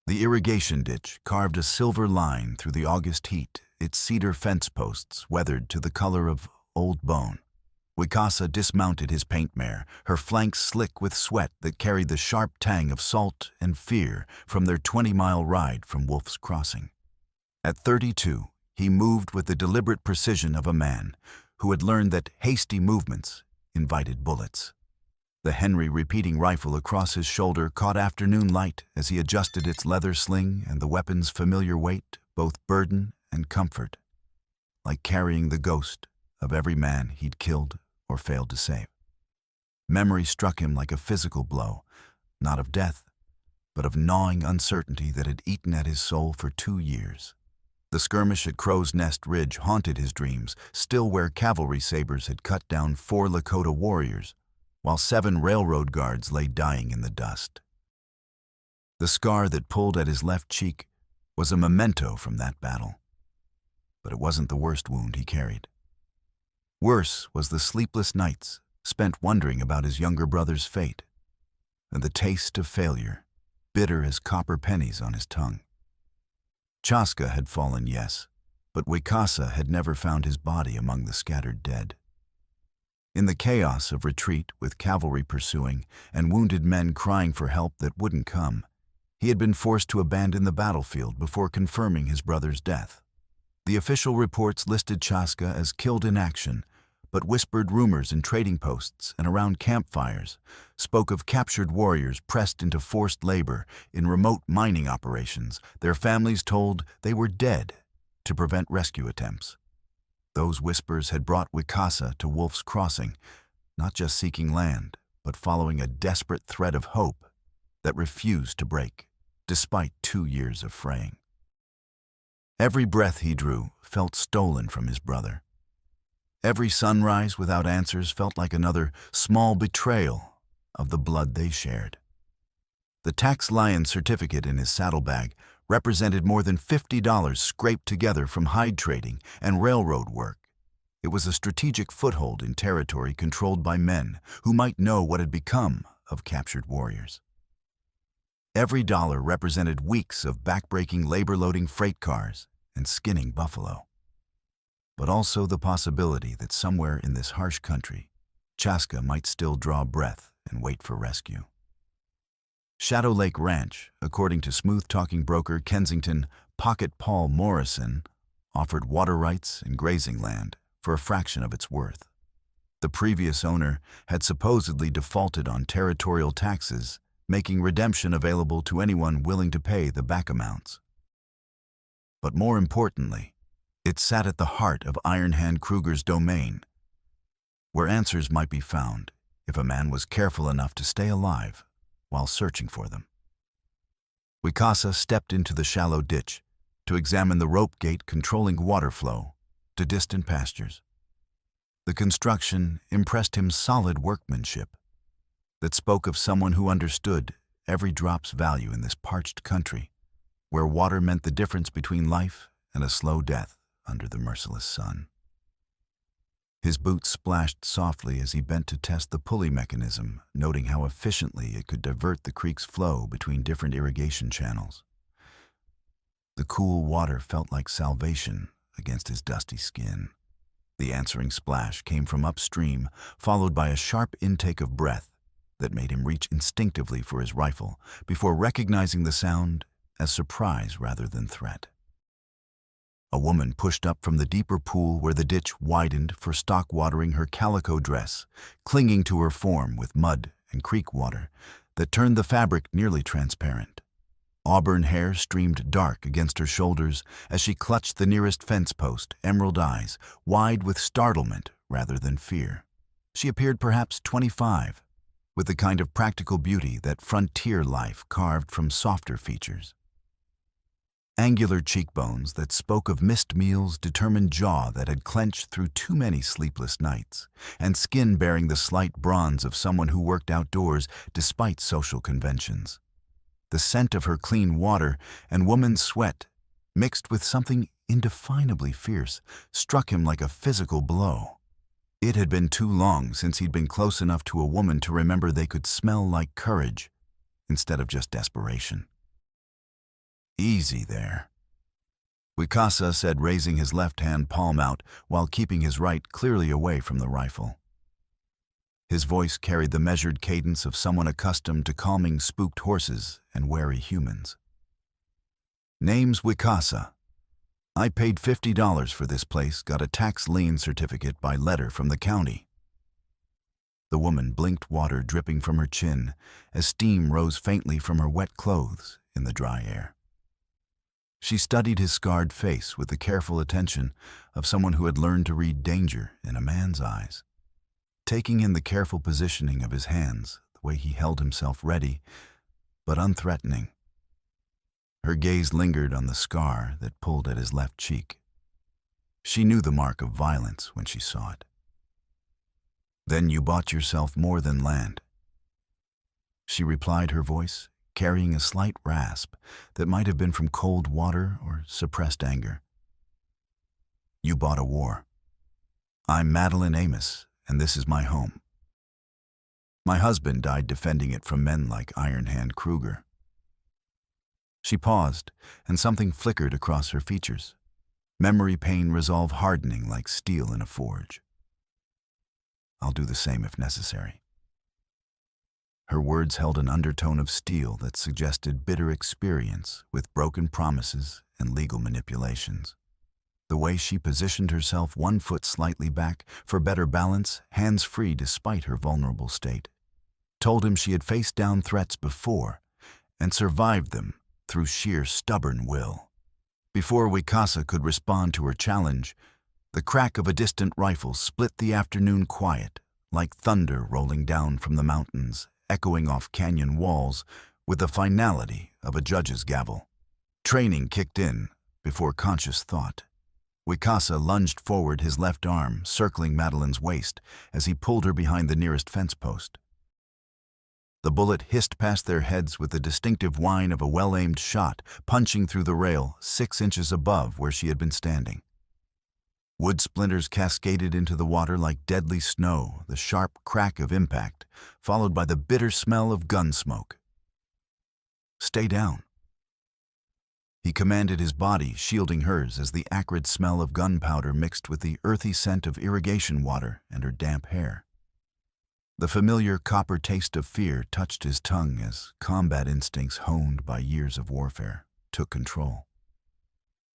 The irrigation ditch carved a silver line through the August heat, its cedar fence posts weathered to the color of old bone. Wicasa dismounted his paint mare, her flanks slick with sweat that carried the sharp tang of salt and fear from their 20-mile ride from Wolf's Crossing. At 32, he moved with the deliberate precision of a man who had learned that hasty movements invited bullets. The Henry repeating rifle across his shoulder caught afternoon light as he adjusted its leather sling and the weapon's familiar weight, both burden and comfort, like carrying the ghost of every man he'd killed or failed to save. Memory struck him like a physical blow, not of death, but of gnawing uncertainty that had eaten at his soul for 2 years. The skirmish at Crow's Nest Ridge haunted his dreams, still where cavalry sabers had cut down 4 Lakota warriors, while 7 railroad guards lay dying in the dust. The scar that pulled at his left cheek was a memento from that battle. But it wasn't the worst wound he carried. Worse was the sleepless nights spent wondering about his younger brother's fate, and the taste of failure, bitter as copper pennies on his tongue. Chaska had fallen, yes, but Wicasa had never found his body among the scattered dead. In the chaos of retreat, with cavalry pursuing and wounded men crying for help that wouldn't come, he had been forced to abandon the battlefield before confirming his brother's death. The official reports listed Chaska as killed in action, but whispered rumors in trading posts and around campfires spoke of captured warriors pressed into forced labor in remote mining operations, their families told they were dead to prevent rescue attempts. Those whispers had brought Wicasa to Wolf's Crossing, not just seeking land, but following a desperate thread of hope that refused to break, despite 2 years of fraying. Every breath he drew felt stolen from his brother. Every sunrise without answers felt like another small betrayal of the blood they shared. The tax lion certificate in his saddlebag represented more than $50 scraped together from hide trading and railroad work. It was a strategic foothold in territory controlled by men who might know what had become of captured warriors. Every dollar represented weeks of backbreaking labor-loading freight cars and skinning buffalo. But also the possibility that somewhere in this harsh country, Chaska might still draw breath and wait for rescue. Shadow Lake Ranch, according to smooth-talking broker Kensington Pocket Paul Morrison, offered water rights and grazing land for a fraction of its worth. The previous owner had supposedly defaulted on territorial taxes, making redemption available to anyone willing to pay the back amounts. But more importantly, it sat at the heart of Iron Hand Kruger's domain, where answers might be found if a man was careful enough to stay alive while searching for them. Wicasa stepped into the shallow ditch to examine the rope gate controlling water flow to distant pastures. The construction impressed him solid workmanship that spoke of someone who understood every drop's value in this parched country, where water meant the difference between life and a slow death under the merciless sun. His boots splashed softly as he bent to test the pulley mechanism, noting how efficiently it could divert the creek's flow between different irrigation channels. The cool water felt like salvation against his dusty skin. The answering splash came from upstream, followed by a sharp intake of breath that made him reach instinctively for his rifle before recognizing the sound as surprise rather than threat. A woman pushed up from the deeper pool where the ditch widened for stock watering her calico dress, clinging to her form with mud and creek water that turned the fabric nearly transparent. Auburn hair streamed dark against her shoulders as she clutched the nearest fence post, emerald eyes wide with startlement rather than fear. She appeared perhaps 25, with the kind of practical beauty that frontier life carved from softer features. Angular cheekbones that spoke of missed meals, determined jaw that had clenched through too many sleepless nights, and skin bearing the slight bronze of someone who worked outdoors despite social conventions. The scent of her clean water and woman's sweat, mixed with something indefinably fierce, struck him like a physical blow. It had been too long since he'd been close enough to a woman to remember they could smell like courage instead of just desperation. Easy there, Wicasa said, raising his left hand palm out while keeping his right clearly away from the rifle. His voice carried the measured cadence of someone accustomed to calming spooked horses and wary humans. Name's Wicasa. I paid $50 for this place, got a tax lien certificate by letter from the county. The woman blinked, water dripping from her chin as steam rose faintly from her wet clothes in the dry air. She studied his scarred face with the careful attention of someone who had learned to read danger in a man's eyes, taking in the careful positioning of his hands, the way he held himself ready but unthreatening. Her gaze lingered on the scar that pulled at his left cheek. She knew the mark of violence when she saw it. Then you bought yourself more than land, she replied, her voice carrying a slight rasp that might have been from cold water or suppressed anger. You bought a war. I'm Madeline Amos, and this is my home. My husband died defending it from men like Iron Hand Kruger. She paused, and something flickered across her features. Memory pain, resolve hardening like steel in a forge. I'll do the same if necessary. Her words held an undertone of steel that suggested bitter experience with broken promises and legal manipulations. The way she positioned herself, one foot slightly back for better balance, hands free despite her vulnerable state, told him she had faced down threats before and survived them through sheer stubborn will. Before Wicasa could respond to her challenge, the crack of a distant rifle split the afternoon quiet like thunder rolling down from the mountains, echoing off canyon walls with the finality of a judge's gavel. Training kicked in before conscious thought. Wicasa lunged forward, his left arm circling Madeline's waist as he pulled her behind the nearest fence post. The bullet hissed past their heads with the distinctive whine of a well-aimed shot, punching through the rail 6 inches above where she had been standing. Wood splinters cascaded into the water like deadly snow, the sharp crack of impact, followed by the bitter smell of gun smoke. Stay down, he commanded, his body shielding hers as the acrid smell of gunpowder mixed with the earthy scent of irrigation water and her damp hair. The familiar copper taste of fear touched his tongue as combat instincts honed by years of warfare took control.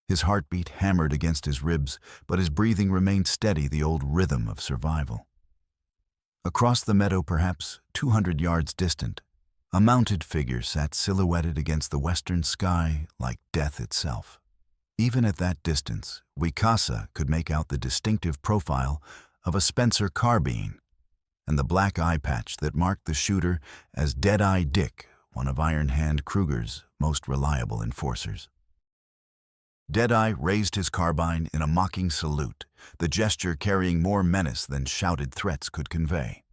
His heartbeat hammered against his ribs, but his breathing remained steady, the old rhythm of survival. Across the meadow, perhaps 200 yards distant, a mounted figure sat silhouetted against the western sky like death itself. Even at that distance, Wicasa could make out the distinctive profile of a Spencer carbine and the black eye patch that marked the shooter as Dead-Eye Dick, one of Iron Hand Kruger's most reliable enforcers. Dead-Eye raised his carbine in a mocking salute, the gesture carrying more menace than shouted threats could convey.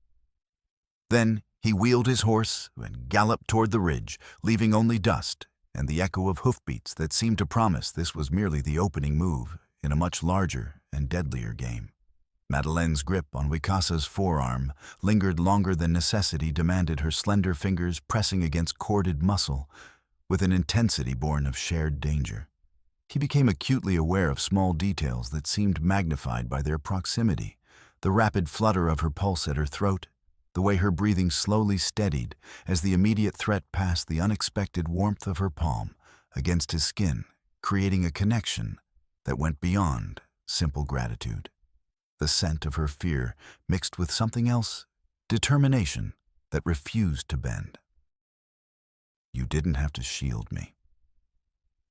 Then he wheeled his horse and galloped toward the ridge, leaving only dust and the echo of hoofbeats that seemed to promise this was merely the opening move in a much larger and deadlier game. Madeleine's grip on Wicasa's forearm lingered longer than necessity demanded, her slender fingers pressing against corded muscle with an intensity born of shared danger. He became acutely aware of small details that seemed magnified by their proximity, the rapid flutter of her pulse at her throat, the way her breathing slowly steadied as the immediate threat passed, the unexpected warmth of her palm against his skin, creating a connection that went beyond simple gratitude. The scent of her fear mixed with something else, determination that refused to bend. "You didn't have to shield me,"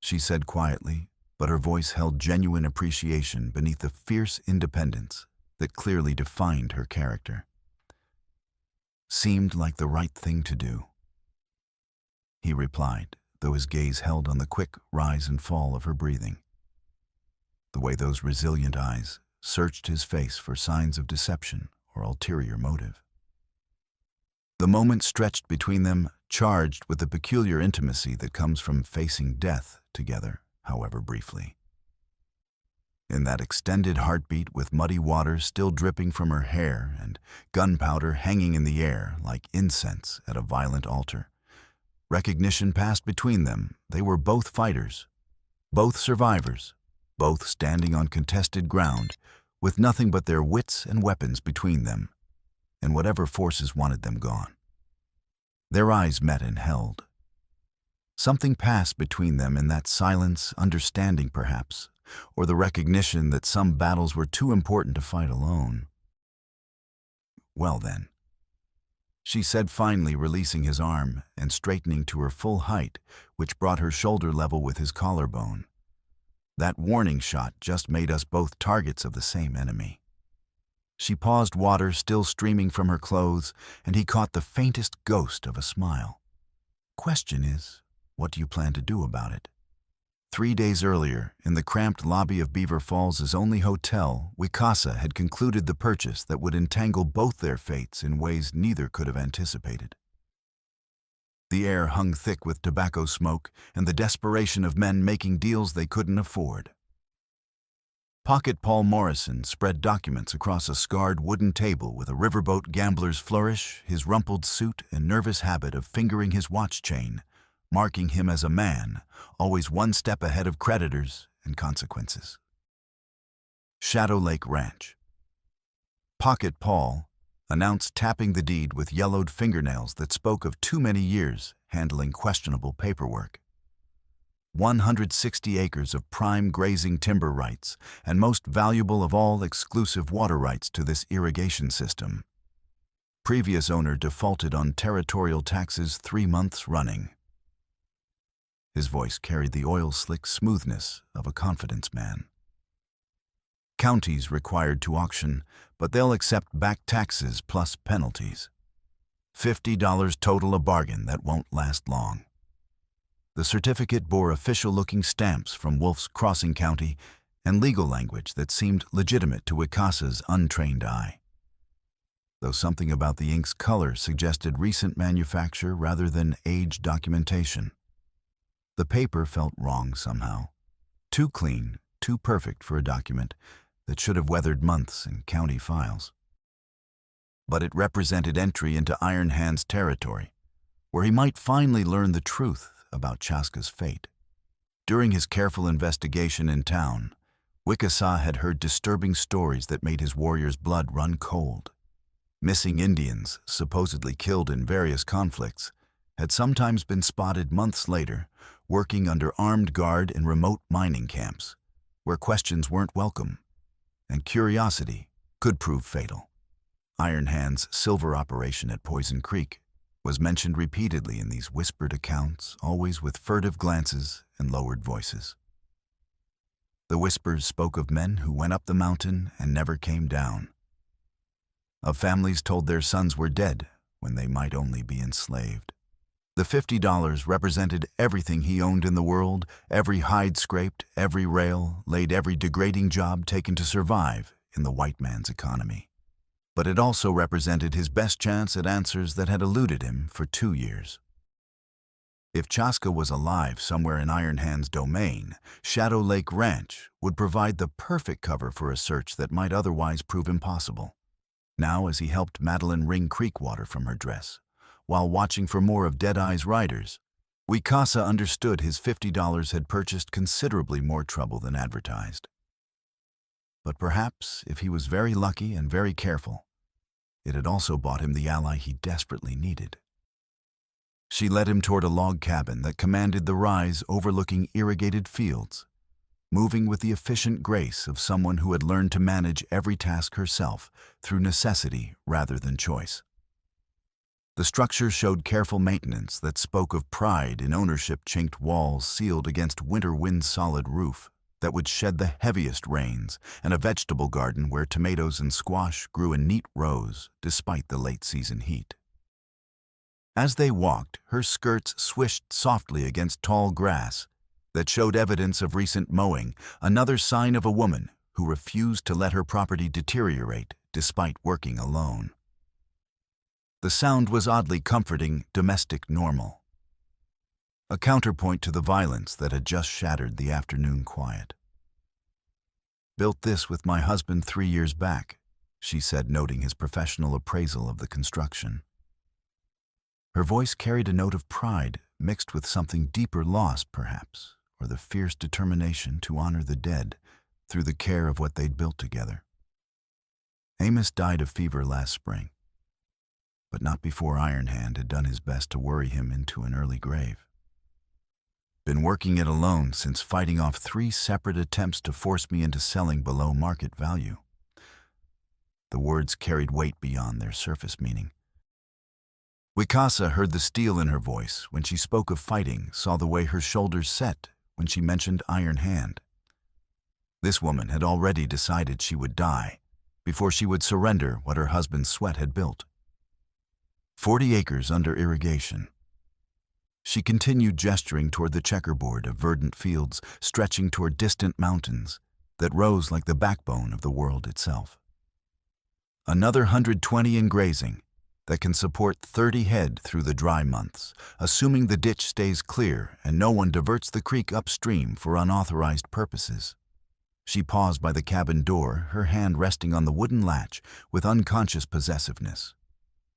she said quietly, but her voice held genuine appreciation beneath the fierce independence that clearly defined her character. "Seemed like the right thing to do," he replied, though his gaze held on the quick rise and fall of her breathing. The way those resilient eyes searched his face for signs of deception or ulterior motive. The moment stretched between them, charged with the peculiar intimacy that comes from facing death together, however briefly. In that extended heartbeat, with muddy water still dripping from her hair and gunpowder hanging in the air like incense at a violent altar, Recognition passed between them. They were both fighters, both survivors, both standing on contested ground, with nothing but their wits and weapons between them, and whatever forces wanted them gone. Their eyes met and held. Something passed between them in that silence, understanding perhaps, or the recognition that some battles were too important to fight alone. "Well then," she said finally, releasing his arm and straightening to her full height, which brought her shoulder level with his collarbone. "That warning shot just made us both targets of the same enemy." She paused, water still streaming from her clothes, and he caught the faintest ghost of a smile. "Question is, what do you plan to do about it?" 3 days earlier, in the cramped lobby of Beaver Falls' only hotel, Wicasa had concluded the purchase that would entangle both their fates in ways neither could have anticipated. The air hung thick with tobacco smoke and the desperation of men making deals they couldn't afford. Pocket Paul Morrison spread documents across a scarred wooden table with a riverboat gambler's flourish, his rumpled suit and nervous habit of fingering his watch chain, marking him as a man, always one step ahead of creditors and consequences. Shadow Lake Ranch. Pocket Paul announced, tapping the deed with yellowed fingernails that spoke of too many years handling questionable paperwork. 160 acres of prime grazing timber rights, and most valuable of all, exclusive water rights to this irrigation system. Previous owner defaulted on territorial taxes 3 months running. His voice carried the oil-slick smoothness of a confidence man. "Counties required to auction, but they'll accept back taxes plus penalties. $50 total, a bargain that won't last long." The certificate bore official-looking stamps from Wolf's Crossing County and legal language that seemed legitimate to Wicasa's untrained eye, though something about the ink's color suggested recent manufacture rather than aged documentation. The paper felt wrong somehow. Too clean, too perfect for a document that should have weathered months in county files. But it represented entry into Iron Hand's territory, where he might finally learn the truth about Chaska's fate. During his careful investigation in town, Wicasa had heard disturbing stories that made his warrior's blood run cold. Missing Indians, supposedly killed in various conflicts, had sometimes been spotted months later, working under armed guard in remote mining camps, where questions weren't welcome, and curiosity could prove fatal. Iron Hand's silver operation at Poison Creek was mentioned repeatedly in these whispered accounts, always with furtive glances and lowered voices. The whispers spoke of men who went up the mountain and never came down, of families told their sons were dead when they might only be enslaved. The $50 represented everything he owned in the world, every hide scraped, every rail laid, every degrading job taken to survive in the white man's economy. But it also represented his best chance at answers that had eluded him for 2 years. If Chaska was alive somewhere in Iron Hand's domain, Shadow Lake Ranch would provide the perfect cover for a search that might otherwise prove impossible. Now, as he helped Madeline wring creek water from her dress, while watching for more of Deadeye's riders, Wicasa understood his $50 had purchased considerably more trouble than advertised. But perhaps, if he was very lucky and very careful, it had also bought him the ally he desperately needed. She led him toward a log cabin that commanded the rise overlooking irrigated fields, moving with the efficient grace of someone who had learned to manage every task herself through necessity rather than choice. The structure showed careful maintenance that spoke of pride in ownership, chinked walls sealed against winter wind's solid roof that would shed the heaviest rains, and a vegetable garden where tomatoes and squash grew in neat rows despite the late-season heat. As they walked, her skirts swished softly against tall grass that showed evidence of recent mowing, another sign of a woman who refused to let her property deteriorate despite working alone. The sound was oddly comforting, domestic normal, a counterpoint to the violence that had just shattered the afternoon quiet. "Built this with my husband 3 years back," she said, noting his professional appraisal of the construction. Her voice carried a note of pride mixed with something deeper loss, perhaps, or the fierce determination to honor the dead through the care of what they'd built together. Amos died of fever last spring, but not before Iron Hand had done his best to worry him into an early grave. Been working it alone since fighting off 3 separate attempts to force me into selling below market value. The words carried weight beyond their surface meaning. Wicasa heard the steel in her voice when she spoke of fighting, saw the way her shoulders set when she mentioned Iron Hand. This woman had already decided she would die before she would surrender what her husband's sweat had built. 40 acres under irrigation. She continued gesturing toward the checkerboard of verdant fields stretching toward distant mountains that rose like the backbone of the world itself. Another 120 in grazing that can support 30 head through the dry months, assuming the ditch stays clear and no one diverts the creek upstream for unauthorized purposes. She paused by the cabin door, her hand resting on the wooden latch with unconscious possessiveness.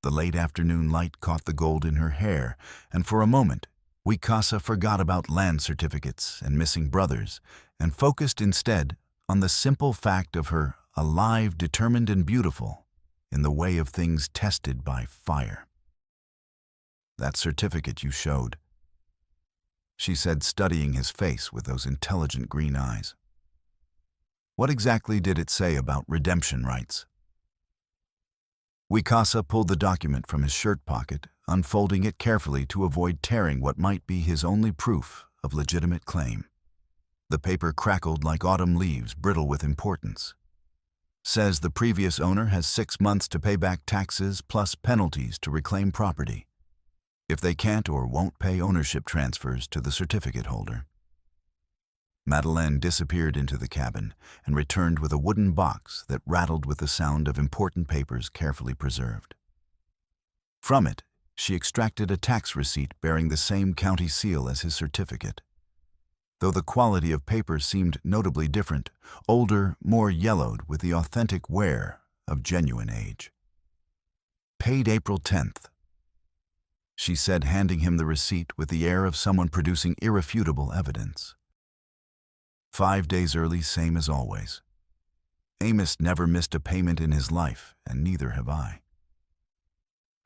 The late afternoon light caught the gold in her hair, and for a moment, Wicasa forgot about land certificates and missing brothers, and focused instead on the simple fact of her alive, determined, and beautiful in the way of things tested by fire. "That certificate you showed," she said, studying his face with those intelligent green eyes. "What exactly did it say about redemption rights?" Wicasa pulled the document from his shirt pocket, unfolding it carefully to avoid tearing what might be his only proof of legitimate claim. The paper crackled like autumn leaves, brittle with importance. "Says the previous owner has 6 months to pay back taxes plus penalties to reclaim property, if they can't or won't pay ownership transfers to the certificate holder." Madeleine disappeared into the cabin and returned with a wooden box that rattled with the sound of important papers carefully preserved. From it, she extracted a tax receipt bearing the same county seal as his certificate. Though the quality of paper seemed notably different, older, more yellowed with the authentic wear of genuine age. "Paid April 10th, she said, handing him the receipt with the air of someone producing irrefutable evidence. 5 days early, same as always. Amos never missed a payment in his life, and neither have I."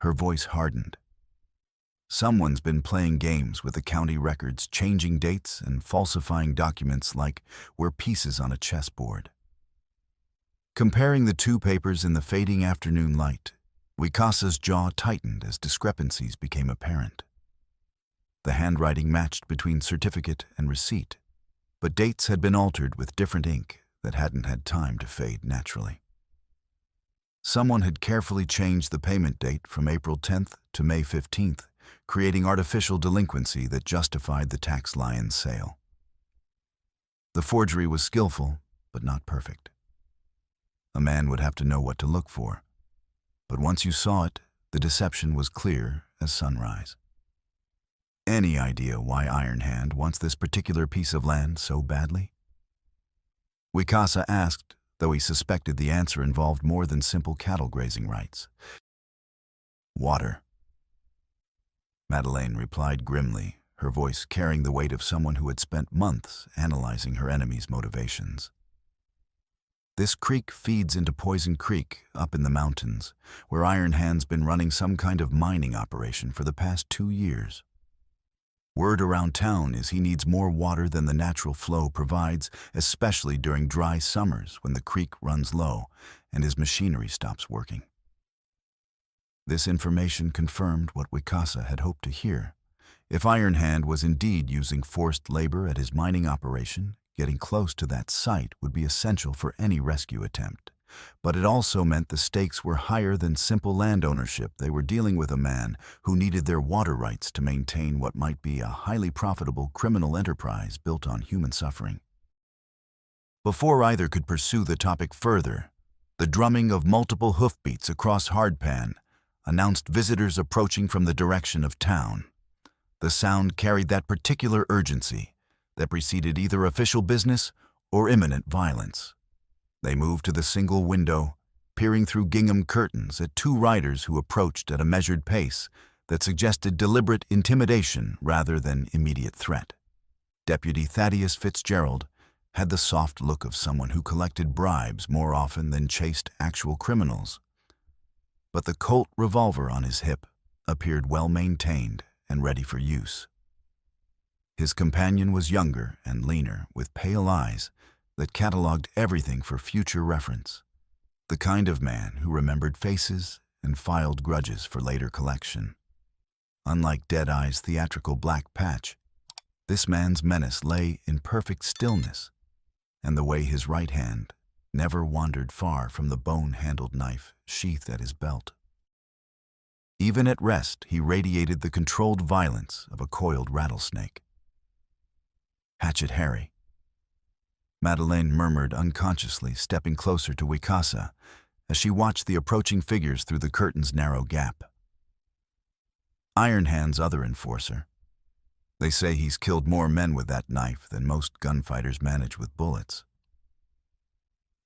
Her voice hardened. Someone's been playing games with the county records, changing dates and falsifying documents like we're pieces on a chessboard. Comparing the 2 papers in the fading afternoon light, Wicasa's jaw tightened as discrepancies became apparent. The handwriting matched between certificate and receipt, but dates had been altered with different ink that hadn't had time to fade naturally. Someone had carefully changed the payment date from April 10th to May 15th, creating artificial delinquency that justified the tax lion's sale. The forgery was skillful, but not perfect. A man would have to know what to look for, but once you saw it, the deception was clear as sunrise. Any idea why Iron Hand wants this particular piece of land so badly? Wicasa asked, though he suspected the answer involved more than simple cattle grazing rights. "Water," Madeleine replied grimly, her voice carrying the weight of someone who had spent months analyzing her enemy's motivations. "This creek feeds into Poison Creek up in the mountains, where Iron Hand's been running some kind of mining operation for the past 2 years. Word around town is he needs more water than the natural flow provides, especially during dry summers when the creek runs low and his machinery stops working." This information confirmed what Wicasa had hoped to hear. If Iron Hand was indeed using forced labor at his mining operation, getting close to that site would be essential for any rescue attempt. But it also meant the stakes were higher than simple land ownership. They were dealing with a man who needed their water rights to maintain what might be a highly profitable criminal enterprise built on human suffering. Before either could pursue the topic further, the drumming of multiple hoofbeats across hardpan announced visitors approaching from the direction of town. The sound carried that particular urgency that preceded either official business or imminent violence. They moved to the single window, peering through gingham curtains at 2 riders who approached at a measured pace, that suggested deliberate intimidation rather than immediate threat. Deputy Thaddeus Fitzgerald had the soft look of someone who collected bribes more often than chased actual criminals. But the Colt revolver on his hip appeared well-maintained and ready for use. His companion was younger and leaner, with pale eyes that cataloged everything for future reference. The kind of man who remembered faces and filed grudges for later collection. Unlike Deadeye's theatrical black patch, this man's menace lay in perfect stillness, and the way his right hand never wandered far from the bone-handled knife sheathed at his belt. Even at rest, he radiated the controlled violence of a coiled rattlesnake. "Hatchet Harry," Madeleine murmured unconsciously, stepping closer to Wicasa as she watched the approaching figures through the curtain's narrow gap. "Iron Hand's other enforcer. They say he's killed more men with that knife than most gunfighters manage with bullets."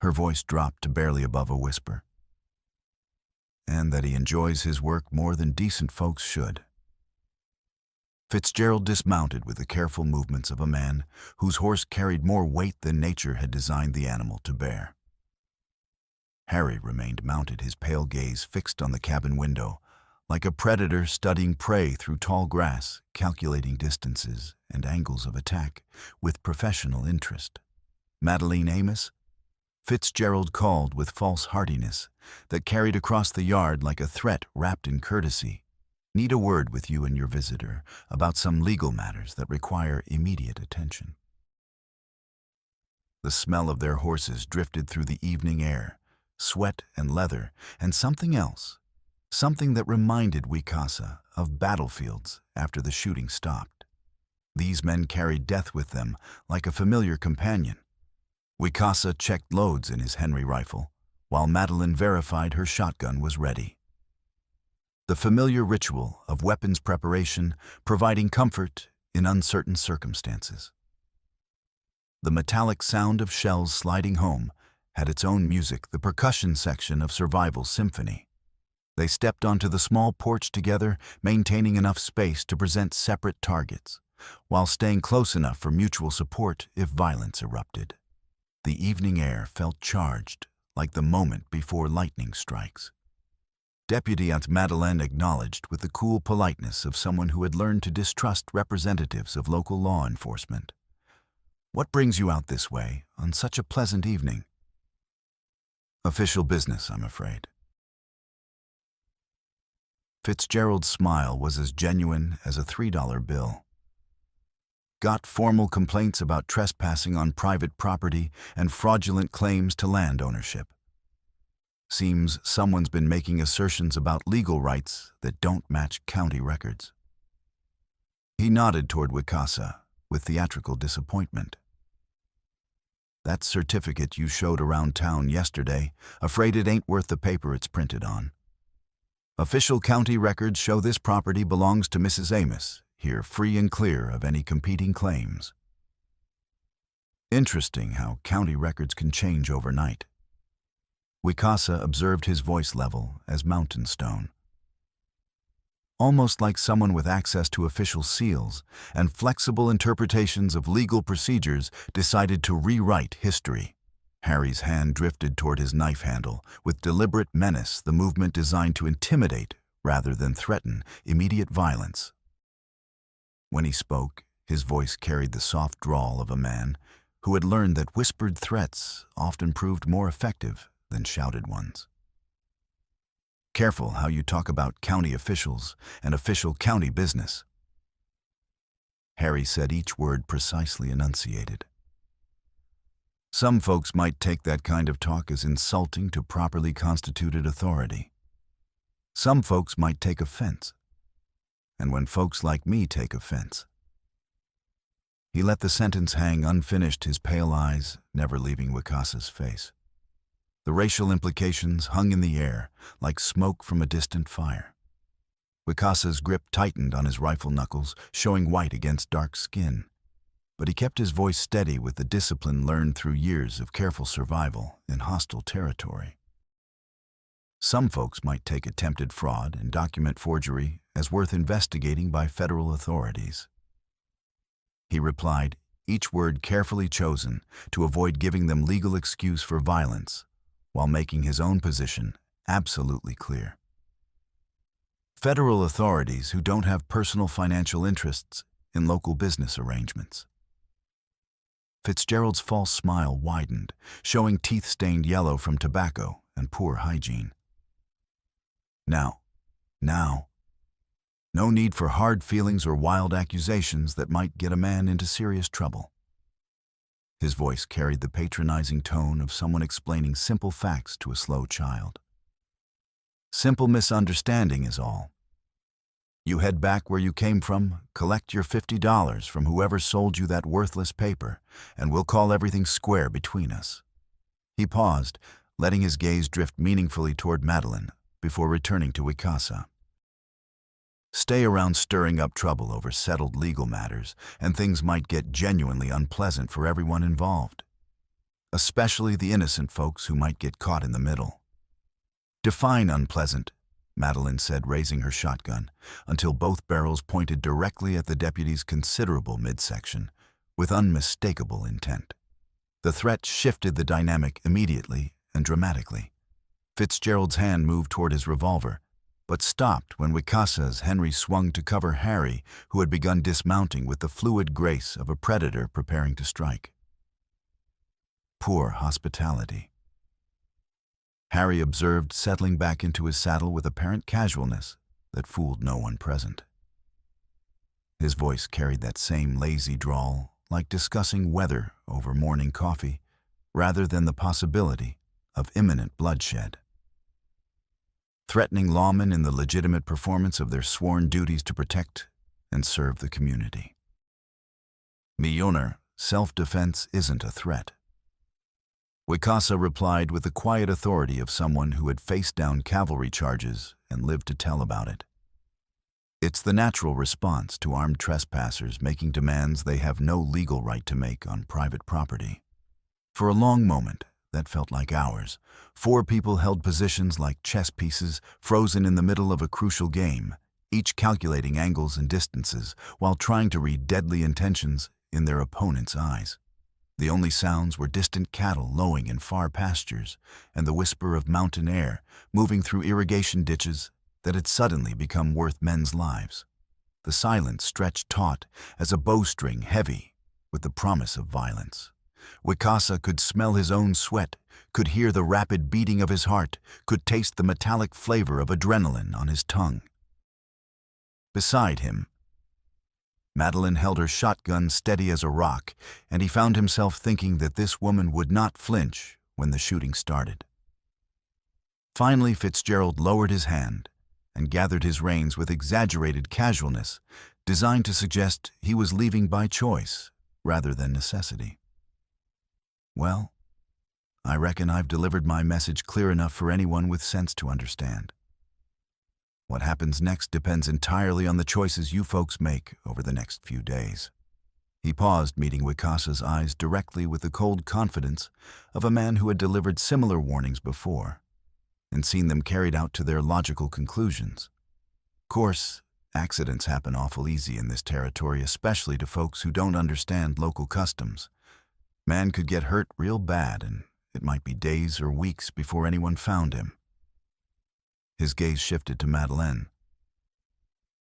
Her voice dropped to barely above a whisper. "And that he enjoys his work more than decent folks should." Fitzgerald dismounted with the careful movements of a man whose horse carried more weight than nature had designed the animal to bear. Harry remained mounted, his pale gaze fixed on the cabin window, like a predator studying prey through tall grass, calculating distances and angles of attack with professional interest. "Madeleine Amos?" Fitzgerald called with false heartiness that carried across the yard like a threat wrapped in courtesy. "Need a word with you and your visitor about some legal matters that require immediate attention." The smell of their horses drifted through the evening air, sweat and leather, and something else, something that reminded Wicasa of battlefields after the shooting stopped. These men carried death with them like a familiar companion. Wicasa checked loads in his Henry rifle, while Madeleine verified her shotgun was ready. The familiar ritual of weapons preparation providing comfort in uncertain circumstances. The metallic sound of shells sliding home had its own music, the percussion section of Survival's symphony. They stepped onto the small porch together, maintaining enough space to present separate targets, while staying close enough for mutual support if violence erupted. The evening air felt charged, like the moment before lightning strikes. Deputy Aunt Madeleine acknowledged with the cool politeness of someone who had learned to distrust representatives of local law enforcement. "What brings you out this way on such a pleasant evening?" "Official business, I'm afraid." Fitzgerald's smile was as genuine as a $3 bill. "Got formal complaints about trespassing on private property and fraudulent claims to land ownership. Seems someone's been making assertions about legal rights that don't match county records." He nodded toward Wicasa with theatrical disappointment. "That certificate you showed around town yesterday, afraid it ain't worth the paper it's printed on. Official county records show this property belongs to Mrs. Amos, here free and clear of any competing claims." Interesting how county records can change overnight. Wicasa observed his voice level as mountain stone. Almost like someone with access to official seals and flexible interpretations of legal procedures decided to rewrite history. Harry's hand drifted toward his knife handle, with deliberate menace, the movement designed to intimidate rather than threaten immediate violence. When he spoke, his voice carried the soft drawl of a man who had learned that whispered threats often proved more effective than shouted ones. "Careful how you talk about county officials and official county business." Harry said each word precisely enunciated. "Some folks might take that kind of talk as insulting to properly constituted authority. Some folks might take offense. And when folks like me take offense..." He let the sentence hang unfinished, his pale eyes never leaving Wicasa's face. The racial implications hung in the air like smoke from a distant fire. Wicasa's grip tightened on his rifle knuckles, showing white against dark skin. But he kept his voice steady with the discipline learned through years of careful survival in hostile territory. Some folks might take attempted fraud and document forgery as worth investigating by federal authorities. He replied, each word carefully chosen to avoid giving them legal excuse for violence, while making his own position absolutely clear. Federal authorities who don't have personal financial interests in local business arrangements. Fitzgerald's false smile widened, showing teeth stained yellow from tobacco and poor hygiene. Now, no need for hard feelings or wild accusations that might get a man into serious trouble. His voice carried the patronizing tone of someone explaining simple facts to a slow child. Simple misunderstanding is all. You head back where you came from, collect your $50 from whoever sold you that worthless paper, and we'll call everything square between us. He paused, letting his gaze drift meaningfully toward Madeline before returning to Wicasa. Stay around stirring up trouble over settled legal matters, and things might get genuinely unpleasant for everyone involved, especially the innocent folks who might get caught in the middle. Define unpleasant, Madeline said, raising her shotgun, until both barrels pointed directly at the deputy's considerable midsection, with unmistakable intent. The threat shifted the dynamic immediately and dramatically. Fitzgerald's hand moved toward his revolver, but stopped when Wicasa's Henry swung to cover Harry, who had begun dismounting with the fluid grace of a predator preparing to strike. Poor hospitality. Harry observed, settling back into his saddle with apparent casualness that fooled no one present. His voice carried that same lazy drawl, like discussing weather over morning coffee, rather than the possibility of imminent bloodshed. Threatening lawmen in the legitimate performance of their sworn duties to protect and serve the community. Millioner, self-defense isn't a threat. Wicasa replied with the quiet authority of someone who had faced down cavalry charges and lived to tell about it. It's the natural response to armed trespassers making demands they have no legal right to make on private property. For a long moment, that felt like hours, 4 people held positions like chess pieces frozen in the middle of a crucial game, each calculating angles and distances while trying to read deadly intentions in their opponent's eyes. The only sounds were distant cattle lowing in far pastures and the whisper of mountain air moving through irrigation ditches that had suddenly become worth men's lives. The silence stretched taut as a bowstring heavy with the promise of violence. Wicasa could smell his own sweat, could hear the rapid beating of his heart, could taste the metallic flavor of adrenaline on his tongue. Beside him, Madeline held her shotgun steady as a rock, and he found himself thinking that this woman would not flinch when the shooting started. Finally, Fitzgerald lowered his hand and gathered his reins with exaggerated casualness, designed to suggest he was leaving by choice rather than necessity. Well, I reckon I've delivered my message clear enough for anyone with sense to understand. What happens next depends entirely on the choices you folks make over the next few days. He paused, meeting Wicasa's eyes directly with the cold confidence of a man who had delivered similar warnings before and seen them carried out to their logical conclusions. Of course, accidents happen awful easy in this territory, especially to folks who don't understand local customs. Man could get hurt real bad, and it might be days or weeks before anyone found him. His gaze shifted to Madeleine.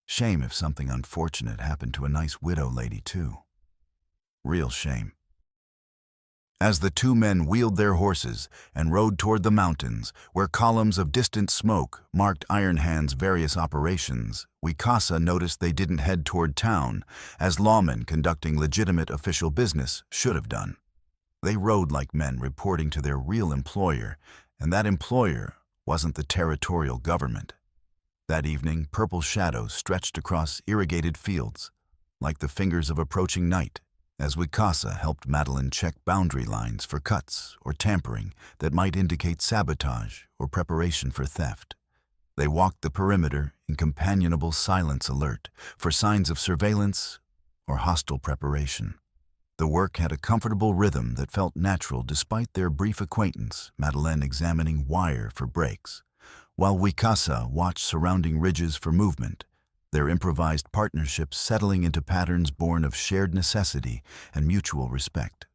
Shame if something unfortunate happened to a nice widow lady, too. Real shame. As the 2 men wheeled their horses and rode toward the mountains, where columns of distant smoke marked Iron Hand's various operations, Wicasa noticed they didn't head toward town, as lawmen conducting legitimate official business should have done. They rode like men reporting to their real employer, and that employer wasn't the territorial government. That evening, purple shadows stretched across irrigated fields, like the fingers of approaching night, as Wicasa helped Madeline check boundary lines for cuts or tampering that might indicate sabotage or preparation for theft. They walked the perimeter in companionable silence, alert for signs of surveillance or hostile preparation. The work had a comfortable rhythm that felt natural despite their brief acquaintance, Madeleine examining wire for breaks, while Wicasa watched surrounding ridges for movement, their improvised partnerships settling into patterns born of shared necessity and mutual respect.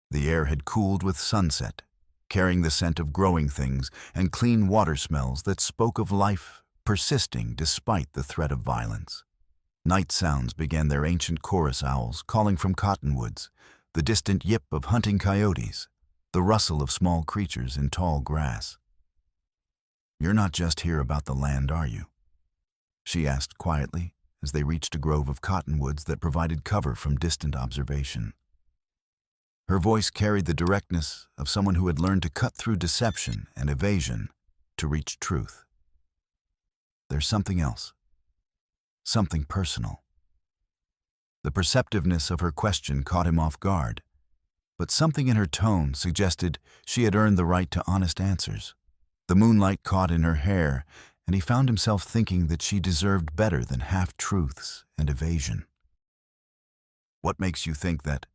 The air had cooled with sunset, carrying the scent of growing things and clean water smells that spoke of life persisting despite the threat of violence. Night sounds began their ancient chorus owls calling from cottonwoods, the distant yip of hunting coyotes, the rustle of small creatures in tall grass. "You're not just here about the land, are you?" she asked quietly as they reached a grove of cottonwoods that provided cover from distant observation. Her voice carried the directness of someone who had learned to cut through deception and evasion to reach truth. "There's something else. Something personal." The perceptiveness of her question caught him off guard, but something in her tone suggested she had earned the right to honest answers. The moonlight caught in her hair, and he found himself thinking that she deserved better than half-truths and evasion. "What makes you think that?"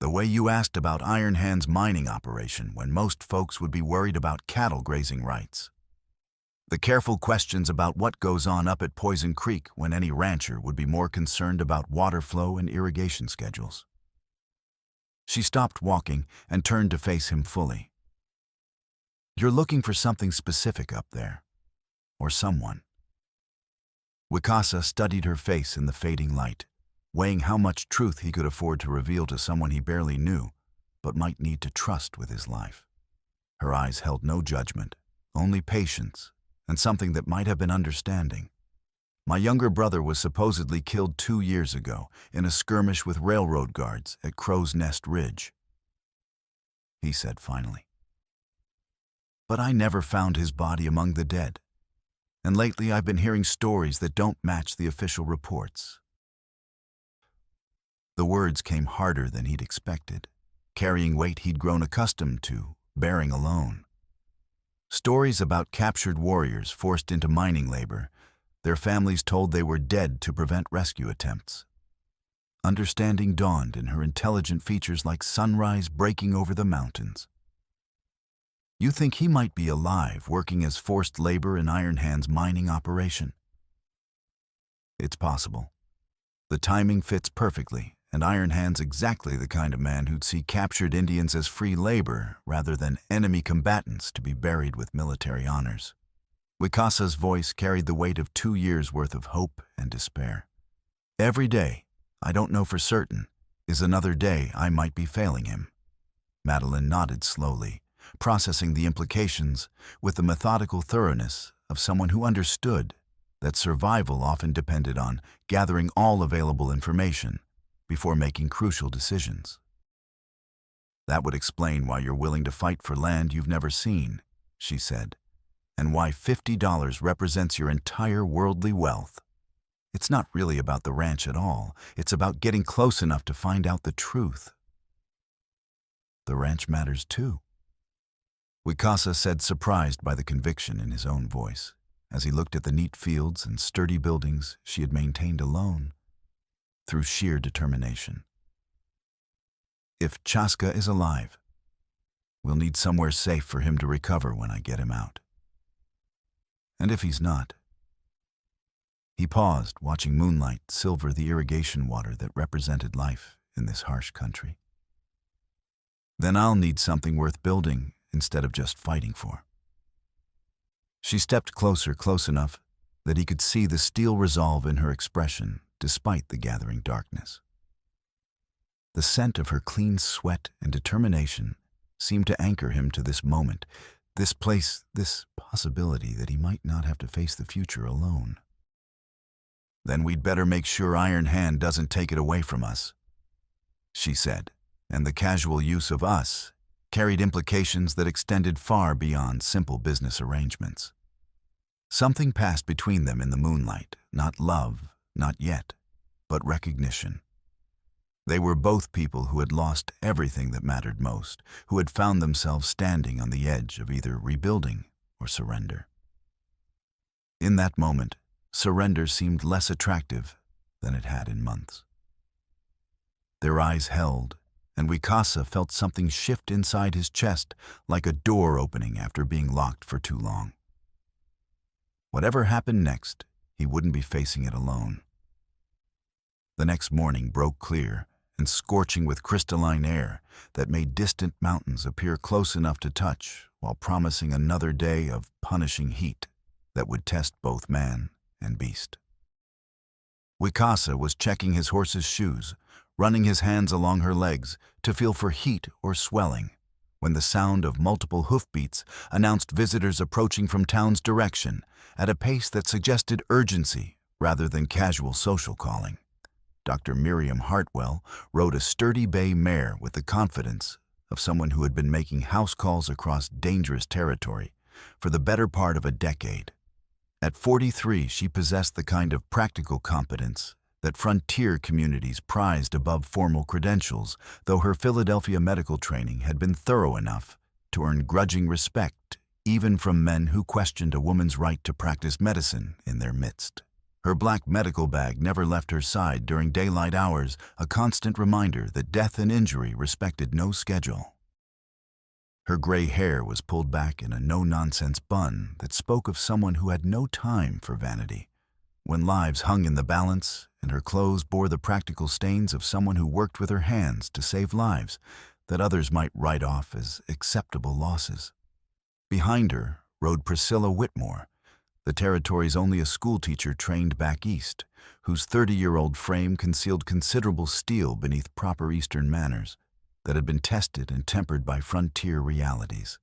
"The way you asked about Iron Hand's mining operation when most folks would be worried about cattle grazing rights. The careful questions about what goes on up at Poison Creek when any rancher would be more concerned about water flow and irrigation schedules." She stopped walking and turned to face him fully. "You're looking for something specific up there, or someone." Wicasa studied her face in the fading light, weighing how much truth he could afford to reveal to someone he barely knew, but might need to trust with his life. Her eyes held no judgment, only patience, and something that might have been understanding. "My younger brother was supposedly killed 2 years ago in a skirmish with railroad guards at Crow's Nest Ridge," he said finally. "But I never found his body among the dead, and lately I've been hearing stories that don't match the official reports." The words came harder than he'd expected, carrying weight he'd grown accustomed to, bearing alone. Stories about captured warriors forced into mining labor, their families told they were dead to prevent rescue attempts. Understanding dawned in her intelligent features like sunrise breaking over the mountains. "You think he might be alive working as forced labor in Iron Hand's mining operation?" "It's possible. The timing fits perfectly, and Iron Hand's exactly the kind of man who'd see captured Indians as free labor rather than enemy combatants to be buried with military honors." Wicasa's voice carried the weight of 2 years' worth of hope and despair. "Every day, I don't know for certain, is another day I might be failing him." Madeline nodded slowly, processing the implications with the methodical thoroughness of someone who understood that survival often depended on gathering all available information before making crucial decisions. "That would explain why you're willing to fight for land you've never seen," she said, "and why $50 represents your entire worldly wealth. It's not really about the ranch at all. It's about getting close enough to find out the truth." "The ranch matters too," Wicasa said, surprised by the conviction in his own voice, as he looked at the neat fields and sturdy buildings she had maintained alone, through sheer determination. "If Chaska is alive, we'll need somewhere safe for him to recover when I get him out. And if he's not..." He paused, watching moonlight silver the irrigation water that represented life in this harsh country. "Then I'll need something worth building instead of just fighting for." She stepped closer, close enough that he could see the steel resolve in her expression despite the gathering darkness. The scent of her clean sweat and determination seemed to anchor him to this moment, this place, this possibility that he might not have to face the future alone. "Then we'd better make sure Iron Hand doesn't take it away from us," she said, and the casual use of "us" carried implications that extended far beyond simple business arrangements. Something passed between them in the moonlight, not love, not yet, but recognition. They were both people who had lost everything that mattered most, who had found themselves standing on the edge of either rebuilding or surrender. In that moment, surrender seemed less attractive than it had in months. Their eyes held, and Wicasa felt something shift inside his chest like a door opening after being locked for too long. Whatever happened next, he wouldn't be facing it alone. The next morning broke clear and scorching with crystalline air that made distant mountains appear close enough to touch while promising another day of punishing heat that would test both man and beast. Wicasa was checking his horse's shoes, running his hands along her legs to feel for heat or swelling, when the sound of multiple hoofbeats announced visitors approaching from town's direction at a pace that suggested urgency rather than casual social calling. Dr. Miriam Hartwell rode a sturdy bay mare with the confidence of someone who had been making house calls across dangerous territory for the better part of a decade. At 43, she possessed the kind of practical competence that frontier communities prized above formal credentials, though her Philadelphia medical training had been thorough enough to earn grudging respect even from men who questioned a woman's right to practice medicine in their midst. Her black medical bag never left her side during daylight hours, a constant reminder that death and injury respected no schedule. Her gray hair was pulled back in a no-nonsense bun that spoke of someone who had no time for vanity. When lives hung in the balance and her clothes bore the practical stains of someone who worked with her hands to save lives that others might write off as acceptable losses. Behind her rode Priscilla Whitmore, the territory's only a schoolteacher trained back east, whose 30-year-old frame concealed considerable steel beneath proper Eastern manners that had been tested and tempered by frontier realities.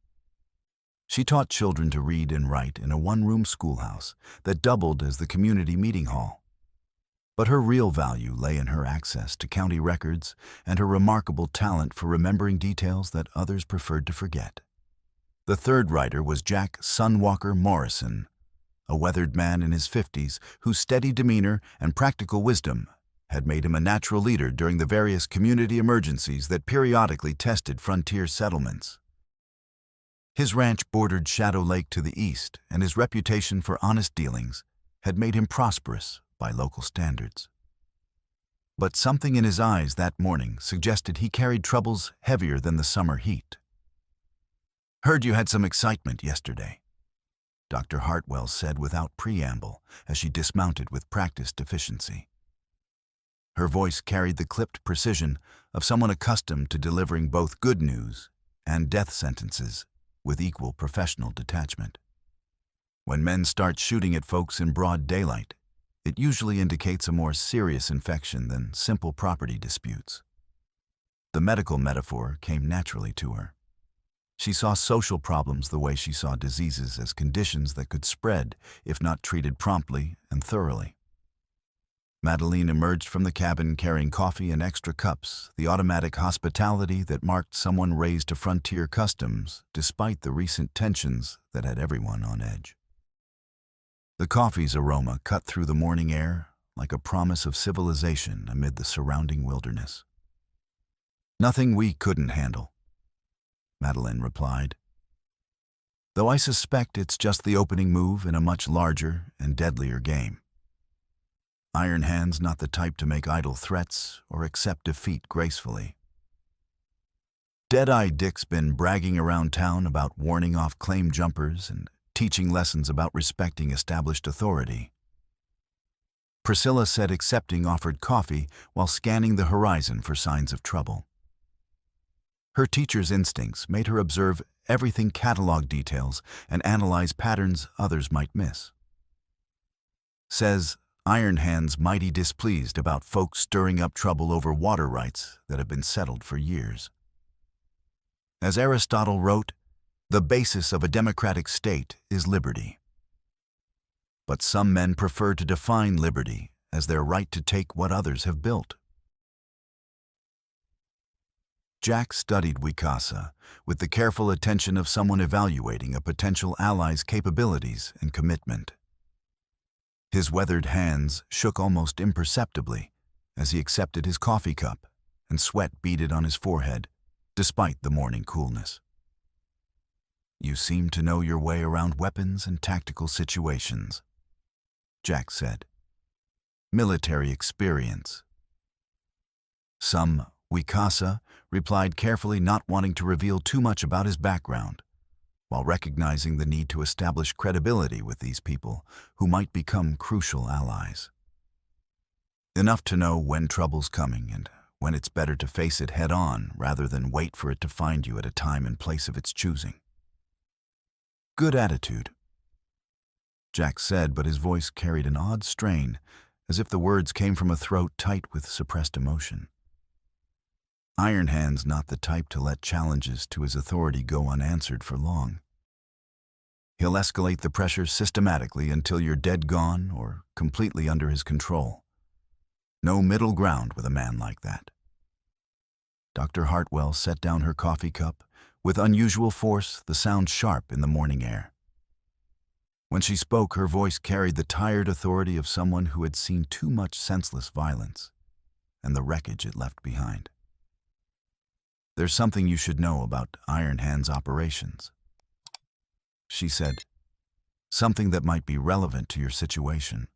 She taught children to read and write in a one-room schoolhouse that doubled as the community meeting hall. But her real value lay in her access to county records and her remarkable talent for remembering details that others preferred to forget. The third rider was Jack Sunwalker Morrison, a weathered man in his 50s whose steady demeanor and practical wisdom had made him a natural leader during the various community emergencies that periodically tested frontier settlements. His ranch bordered Shadow Lake to the east, and his reputation for honest dealings had made him prosperous by local standards. But something in his eyes that morning suggested he carried troubles heavier than the summer heat. "Heard you had some excitement yesterday," Dr. Hartwell said without preamble as she dismounted with practiced efficiency. Her voice carried the clipped precision of someone accustomed to delivering both good news and death sentences with equal professional detachment. When men start shooting at folks in broad daylight, it usually indicates a more serious infection than simple property disputes. The medical metaphor came naturally to her. She saw social problems the way she saw diseases as conditions that could spread if not treated promptly and thoroughly. Madeline emerged from the cabin carrying coffee and extra cups, the automatic hospitality that marked someone raised to frontier customs despite the recent tensions that had everyone on edge. The coffee's aroma cut through the morning air like a promise of civilization amid the surrounding wilderness. "Nothing we couldn't handle," Madeline replied. "Though I suspect it's just the opening move in a much larger and deadlier game. Iron Hand's not the type to make idle threats or accept defeat gracefully. Dead-Eye Dick's been bragging around town about warning off claim jumpers and teaching lessons about respecting established authority." Priscilla said accepting offered coffee while scanning the horizon for signs of trouble. Her teacher's instincts made her observe everything catalog details and analyze patterns others might miss. Says Iron Hand's mighty displeased about folks stirring up trouble over water rights that have been settled for years. As Aristotle wrote, the basis of a democratic state is liberty. But some men prefer to define liberty as their right to take what others have built. Jack studied Wicasa with the careful attention of someone evaluating a potential ally's capabilities and commitment. His weathered hands shook almost imperceptibly as he accepted his coffee cup, and sweat beaded on his forehead, despite the morning coolness. "You seem to know your way around weapons and tactical situations," Jack said. "Military experience." "Some Wikasa replied carefully, not wanting to reveal too much about his background, while recognizing the need to establish credibility with these people who might become crucial allies. Enough to know when trouble's coming and when it's better to face it head-on rather than wait for it to find you at a time and place of its choosing. Good attitude, Jack said, but his voice carried an odd strain, as if the words came from a throat tight with suppressed emotion. Iron Hand's not the type to let challenges to his authority go unanswered for long. He'll escalate the pressure systematically until you're dead gone or completely under his control. No middle ground with a man like that. Dr. Hartwell set down her coffee cup, with unusual force, the sound sharp in the morning air. When she spoke, her voice carried the tired authority of someone who had seen too much senseless violence and the wreckage it left behind. There's something you should know about Iron Hand's operations, she said. Something that might be relevant to your situation.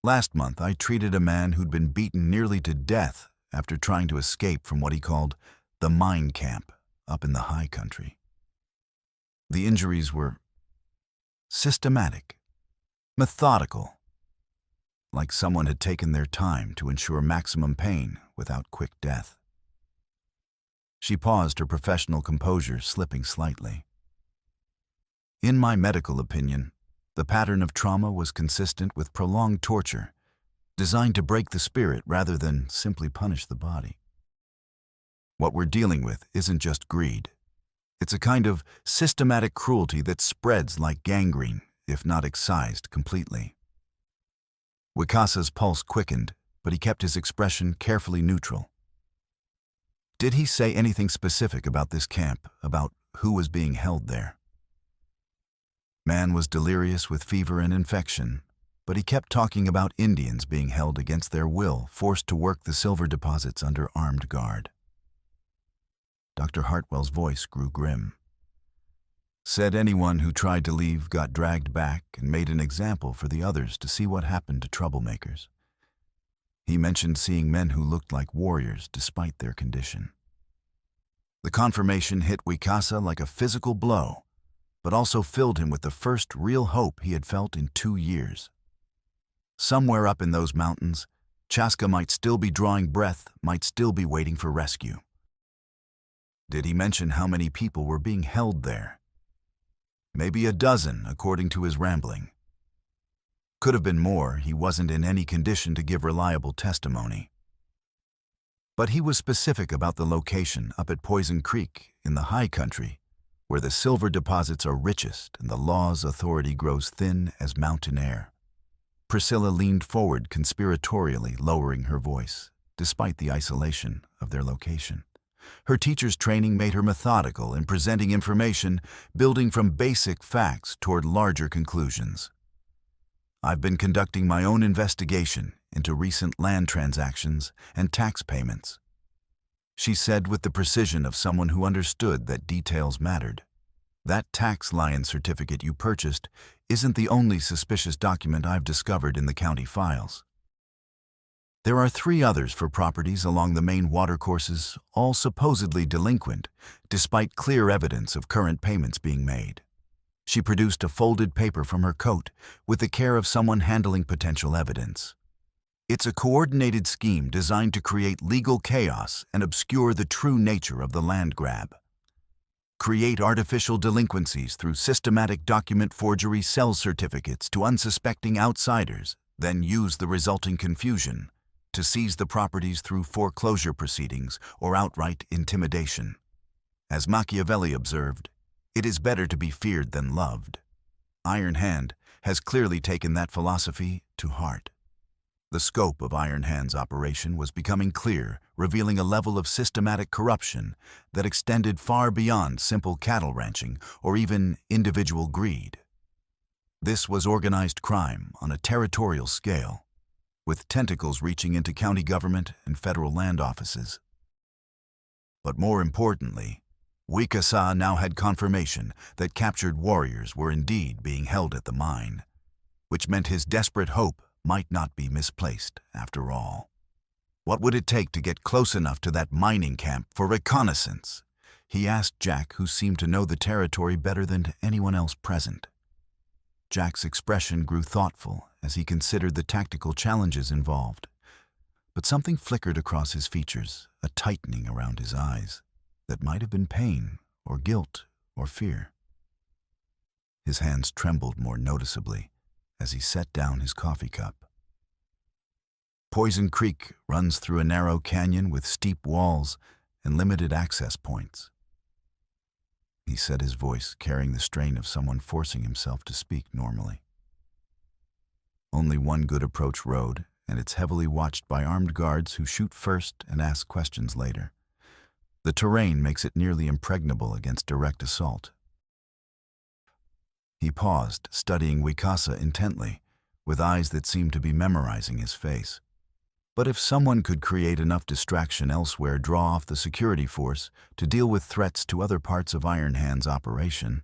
Last month, I treated a man who'd been beaten nearly to death after trying to escape from what he called the mine camp up in the high country. The injuries were systematic, methodical, like someone had taken their time to ensure maximum pain without quick death. She paused, her professional composure slipping slightly. In my medical opinion, the pattern of trauma was consistent with prolonged torture, designed to break the spirit rather than simply punish the body. What we're dealing with isn't just greed. It's a kind of systematic cruelty that spreads like gangrene, if not excised completely. Wikasa's pulse quickened, but he kept his expression carefully neutral. Did he say anything specific about this camp, about who was being held there? Man was delirious with fever and infection, but he kept talking about Indians being held against their will, forced to work the silver deposits under armed guard. Dr. Hartwell's voice grew grim. Said anyone who tried to leave got dragged back and made an example for the others to see what happened to troublemakers. He mentioned seeing men who looked like warriors despite their condition. The confirmation hit Wikasa like a physical blow, but also filled him with the first real hope he had felt in 2 years. Somewhere up in those mountains, Chaska might still be drawing breath, might still be waiting for rescue. Did he mention how many people were being held there? Maybe a dozen, according to his rambling. Could have been more. He wasn't in any condition to give reliable testimony. But he was specific about the location up at Poison Creek in the high country, where the silver deposits are richest and the law's authority grows thin as mountain air. Priscilla leaned forward conspiratorially, lowering her voice, despite the isolation of their location. Her teacher's training made her methodical in presenting information, building from basic facts toward larger conclusions. I've been conducting my own investigation into recent land transactions and tax payments, she said with the precision of someone who understood that details mattered. That tax lion certificate you purchased isn't the only suspicious document I've discovered in the county files. There are 3 others for properties along the main watercourses, all supposedly delinquent, despite clear evidence of current payments being made. She produced a folded paper from her coat with the care of someone handling potential evidence. It's a coordinated scheme designed to create legal chaos and obscure the true nature of the land grab. Create artificial delinquencies through systematic document forgery, sell certificates to unsuspecting outsiders, then use the resulting confusion to seize the properties through foreclosure proceedings or outright intimidation. As Machiavelli observed, it is better to be feared than loved. Iron Hand has clearly taken that philosophy to heart. The scope of Iron Hand's operation was becoming clear, revealing a level of systematic corruption that extended far beyond simple cattle ranching or even individual greed. This was organized crime on a territorial scale, with tentacles reaching into county government and federal land offices. But more importantly, Wikasa now had confirmation that captured warriors were indeed being held at the mine, which meant his desperate hope might not be misplaced after all. What would it take to get close enough to that mining camp for reconnaissance? He asked Jack, who seemed to know the territory better than anyone else present. Jack's expression grew thoughtful as he considered the tactical challenges involved. But something flickered across his features, a tightening around his eyes, that might have been pain, or guilt, or fear. His hands trembled more noticeably as he set down his coffee cup. Poison Creek runs through a narrow canyon with steep walls and limited access points. He said, his voice carrying the strain of someone forcing himself to speak normally. Only one good approach road, and it's heavily watched by armed guards who shoot first and ask questions later. The terrain makes it nearly impregnable against direct assault. He paused, studying Wicasa intently, with eyes that seemed to be memorizing his face. But if someone could create enough distraction elsewhere, draw off the security force to deal with threats to other parts of Iron Hand's operation.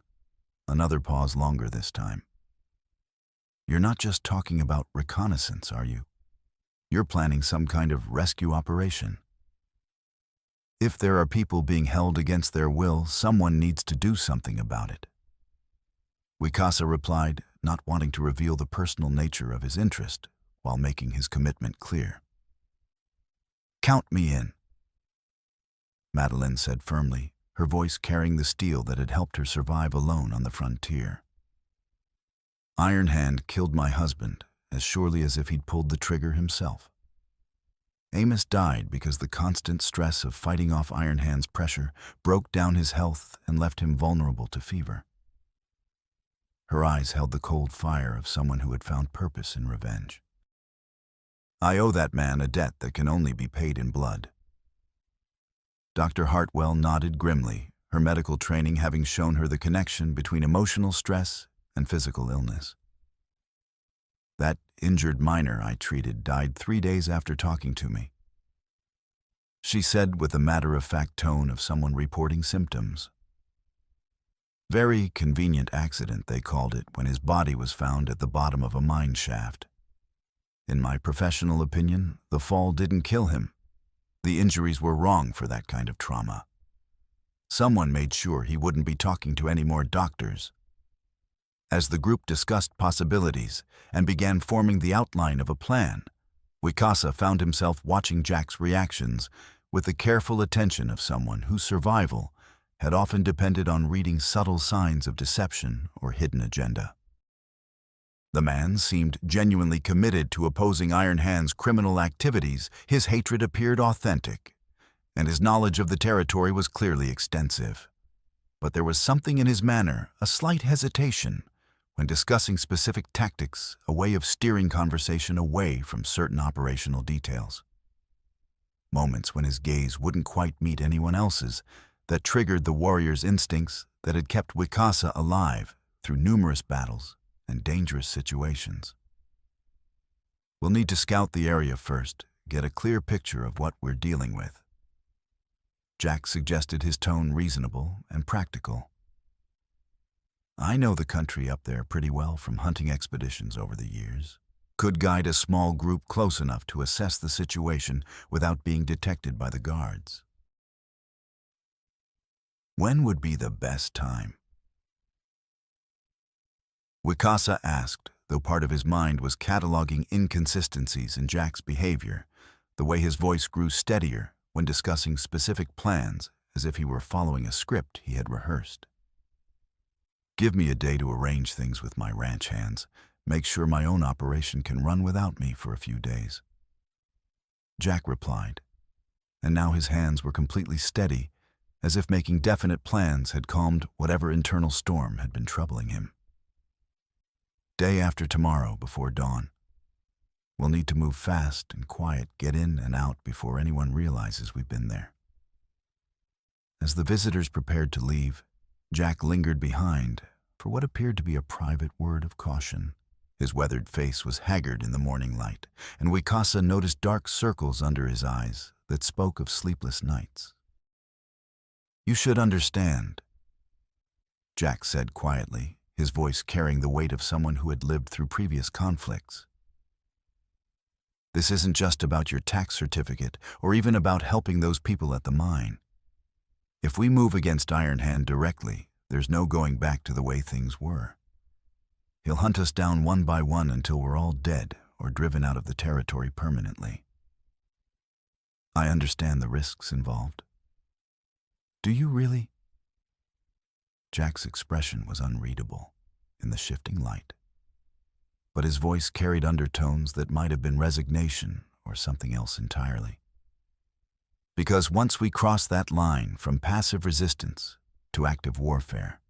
Another pause longer this time. You're not just talking about reconnaissance, are you? You're planning some kind of rescue operation. If there are people being held against their will, someone needs to do something about it. Wicasa replied, not wanting to reveal the personal nature of his interest, while making his commitment clear. Count me in, Madeline said firmly, her voice carrying the steel that had helped her survive alone on the frontier. Iron Hand killed my husband, as surely as if he'd pulled the trigger himself. Amos died because the constant stress of fighting off Iron Hand's pressure broke down his health and left him vulnerable to fever. Her eyes held the cold fire of someone who had found purpose in revenge. I owe that man a debt that can only be paid in blood. Dr. Hartwell nodded grimly, her medical training having shown her the connection between emotional stress and physical illness. That injured miner I treated died 3 days after talking to me, she said with the matter-of-fact tone of someone reporting symptoms. Very convenient accident, they called it, when his body was found at the bottom of a mine shaft. In my professional opinion, the fall didn't kill him. The injuries were wrong for that kind of trauma. Someone made sure he wouldn't be talking to any more doctors. As the group discussed possibilities and began forming the outline of a plan, Wicasa found himself watching Jack's reactions with the careful attention of someone whose survival had often depended on reading subtle signs of deception or hidden agenda. The man seemed genuinely committed to opposing Iron Hand's criminal activities. His hatred appeared authentic, and his knowledge of the territory was clearly extensive. But there was something in his manner, a slight hesitation, when discussing specific tactics, a way of steering conversation away from certain operational details. Moments when his gaze wouldn't quite meet anyone else's, that triggered the warrior's instincts that had kept Wicasa alive through numerous battles and dangerous situations. We'll need to scout the area first, get a clear picture of what we're dealing with. Jack suggested, his tone reasonable and practical. I know the country up there pretty well from hunting expeditions over the years. Could guide a small group close enough to assess the situation without being detected by the guards. When would be the best time? Wicasa asked, though part of his mind was cataloging inconsistencies in Jack's behavior, the way his voice grew steadier when discussing specific plans, as if he were following a script he had rehearsed. Give me a day to arrange things with my ranch hands, make sure my own operation can run without me for a few days. Jack replied, and now his hands were completely steady, as if making definite plans had calmed whatever internal storm had been troubling him. Day after tomorrow before dawn. We'll need to move fast and quiet, get in and out before anyone realizes we've been there. As the visitors prepared to leave, Jack lingered behind for what appeared to be a private word of caution. His weathered face was haggard in the morning light, and Wicasa noticed dark circles under his eyes that spoke of sleepless nights. You should understand, Jack said quietly, his voice carrying the weight of someone who had lived through previous conflicts. This isn't just about your tax certificate or even about helping those people at the mine. If we move against Iron Hand directly, there's no going back to the way things were. He'll hunt us down one by one until we're all dead or driven out of the territory permanently. I understand the risks involved. Do you really? Jack's expression was unreadable in the shifting light, but his voice carried undertones that might have been resignation or something else entirely. Because once we cross that line from passive resistance to active warfare,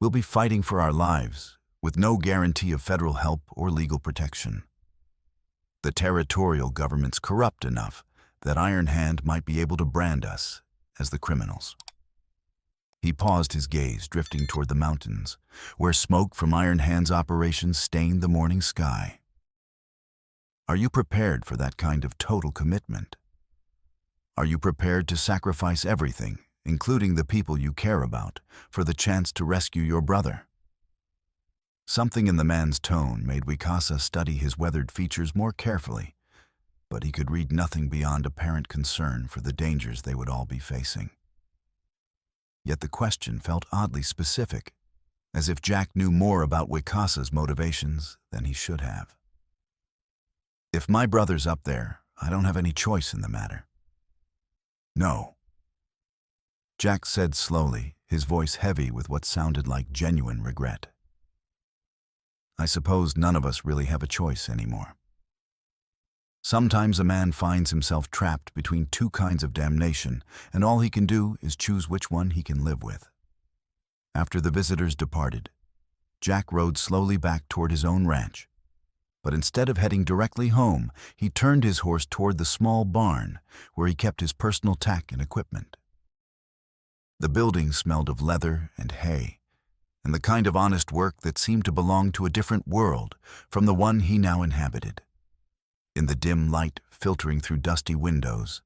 we'll be fighting for our lives with no guarantee of federal help or legal protection. The territorial government's corrupt enough that Iron Hand might be able to brand us as the criminals. He paused, his gaze drifting toward the mountains, where smoke from Iron Hand's operations stained the morning sky. Are you prepared for that kind of total commitment? Are you prepared to sacrifice everything, including the people you care about, for the chance to rescue your brother? Something in the man's tone made Wikasa study his weathered features more carefully, but he could read nothing beyond apparent concern for the dangers they would all be facing. Yet the question felt oddly specific, as if Jack knew more about Wikasa's motivations than he should have. If my brother's up there, I don't have any choice in the matter. No. Jack said slowly, his voice heavy with what sounded like genuine regret. I suppose none of us really have a choice anymore. Sometimes a man finds himself trapped between two kinds of damnation, and all he can do is choose which one he can live with. After the visitors departed, Jack rode slowly back toward his own ranch. But instead of heading directly home, he turned his horse toward the small barn where he kept his personal tack and equipment. The building smelled of leather and hay, and the kind of honest work that seemed to belong to a different world from the one he now inhabited. In the dim light filtering through dusty windows,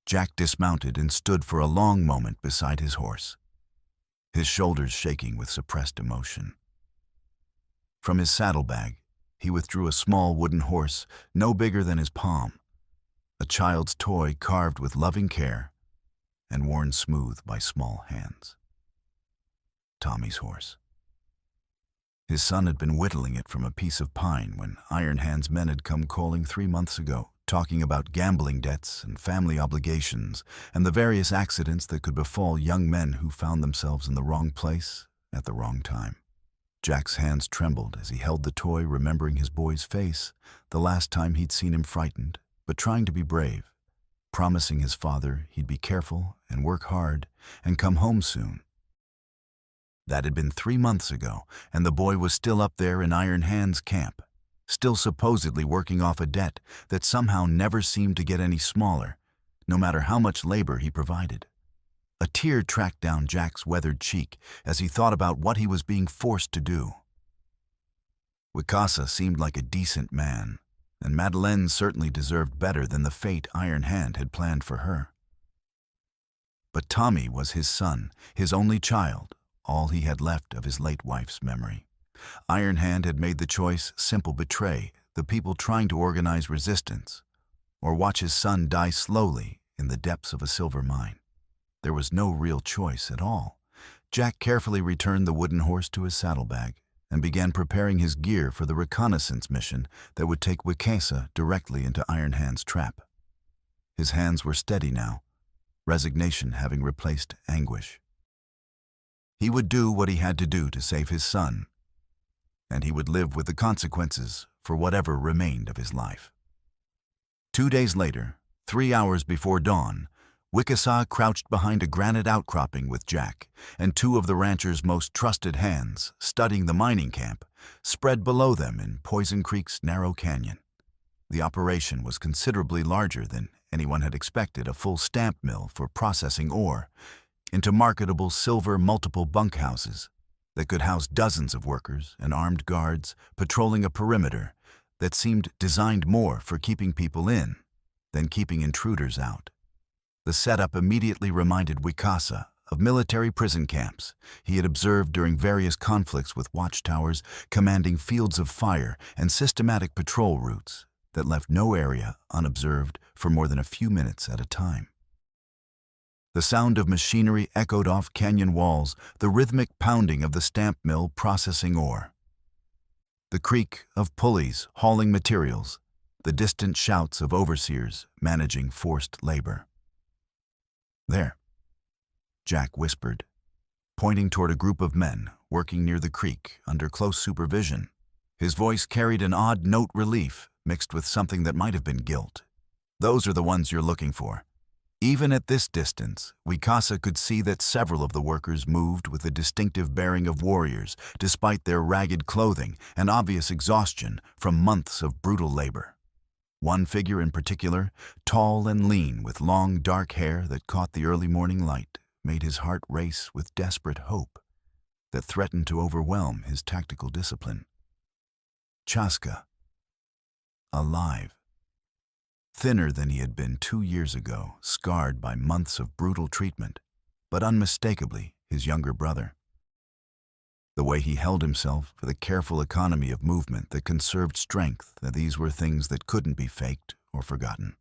Jack dismounted and stood for a long moment beside his horse, his shoulders shaking with suppressed emotion. From his saddlebag, he withdrew a small wooden horse no bigger than his palm, a child's toy carved with loving care and worn smooth by small hands. Tommy's horse. His son had been whittling it from a piece of pine when Iron Hand's men had come calling 3 months ago, talking about gambling debts and family obligations and the various accidents that could befall young men who found themselves in the wrong place at the wrong time. Jack's hands trembled as he held the toy, remembering his boy's face the last time he'd seen him frightened, but trying to be brave, promising his father he'd be careful and work hard and come home soon. That had been 3 months ago, and the boy was still up there in Iron Hand's camp, still supposedly working off a debt that somehow never seemed to get any smaller, no matter how much labor he provided. A tear tracked down Jack's weathered cheek as he thought about what he was being forced to do. Wikasa seemed like a decent man, and Madeleine certainly deserved better than the fate Iron Hand had planned for her. But Tommy was his son, his only child, all he had left of his late wife's memory. Iron Hand had made the choice: simple betray the people trying to organize resistance, or watch his son die slowly in the depths of a silver mine. There was no real choice at all. Jack carefully returned the wooden horse to his saddlebag and began preparing his gear for the reconnaissance mission that would take Wikasa directly into Iron Hand's trap. His hands were steady now, resignation having replaced anguish. He would do what he had to do to save his son, and he would live with the consequences for whatever remained of his life. 2 days later, 3 hours before dawn, Wikasa crouched behind a granite outcropping with Jack and 2 of the rancher's most trusted hands, studying the mining camp spread below them in Poison Creek's narrow canyon. The operation was considerably larger than anyone had expected: a full stamp mill for processing ore into marketable silver multiple bunkhouses that could house dozens of workers and armed guards patrolling a perimeter that seemed designed more for keeping people in than keeping intruders out. The setup immediately reminded Wikasa of military prison camps he had observed during various conflicts, with watchtowers commanding fields of fire and systematic patrol routes that left no area unobserved for more than a few minutes at a time. The sound of machinery echoed off canyon walls, the rhythmic pounding of the stamp mill processing ore. The creak of pulleys hauling materials, the distant shouts of overseers managing forced labor. "There," Jack whispered, pointing toward a group of men working near the creek under close supervision. His voice carried an odd note relief mixed with something that might have been guilt. "Those are the ones you're looking for." Even at this distance, Wicasa could see that several of the workers moved with the distinctive bearing of warriors, despite their ragged clothing and obvious exhaustion from months of brutal labor. One figure in particular, tall and lean with long dark hair that caught the early morning light, made his heart race with desperate hope that threatened to overwhelm his tactical discipline. Chaska. Alive. Thinner than he had been 2 years ago, scarred by months of brutal treatment, but unmistakably his younger brother. The way he held himself, for the careful economy of movement that conserved strength, that these were things that couldn't be faked or forgotten.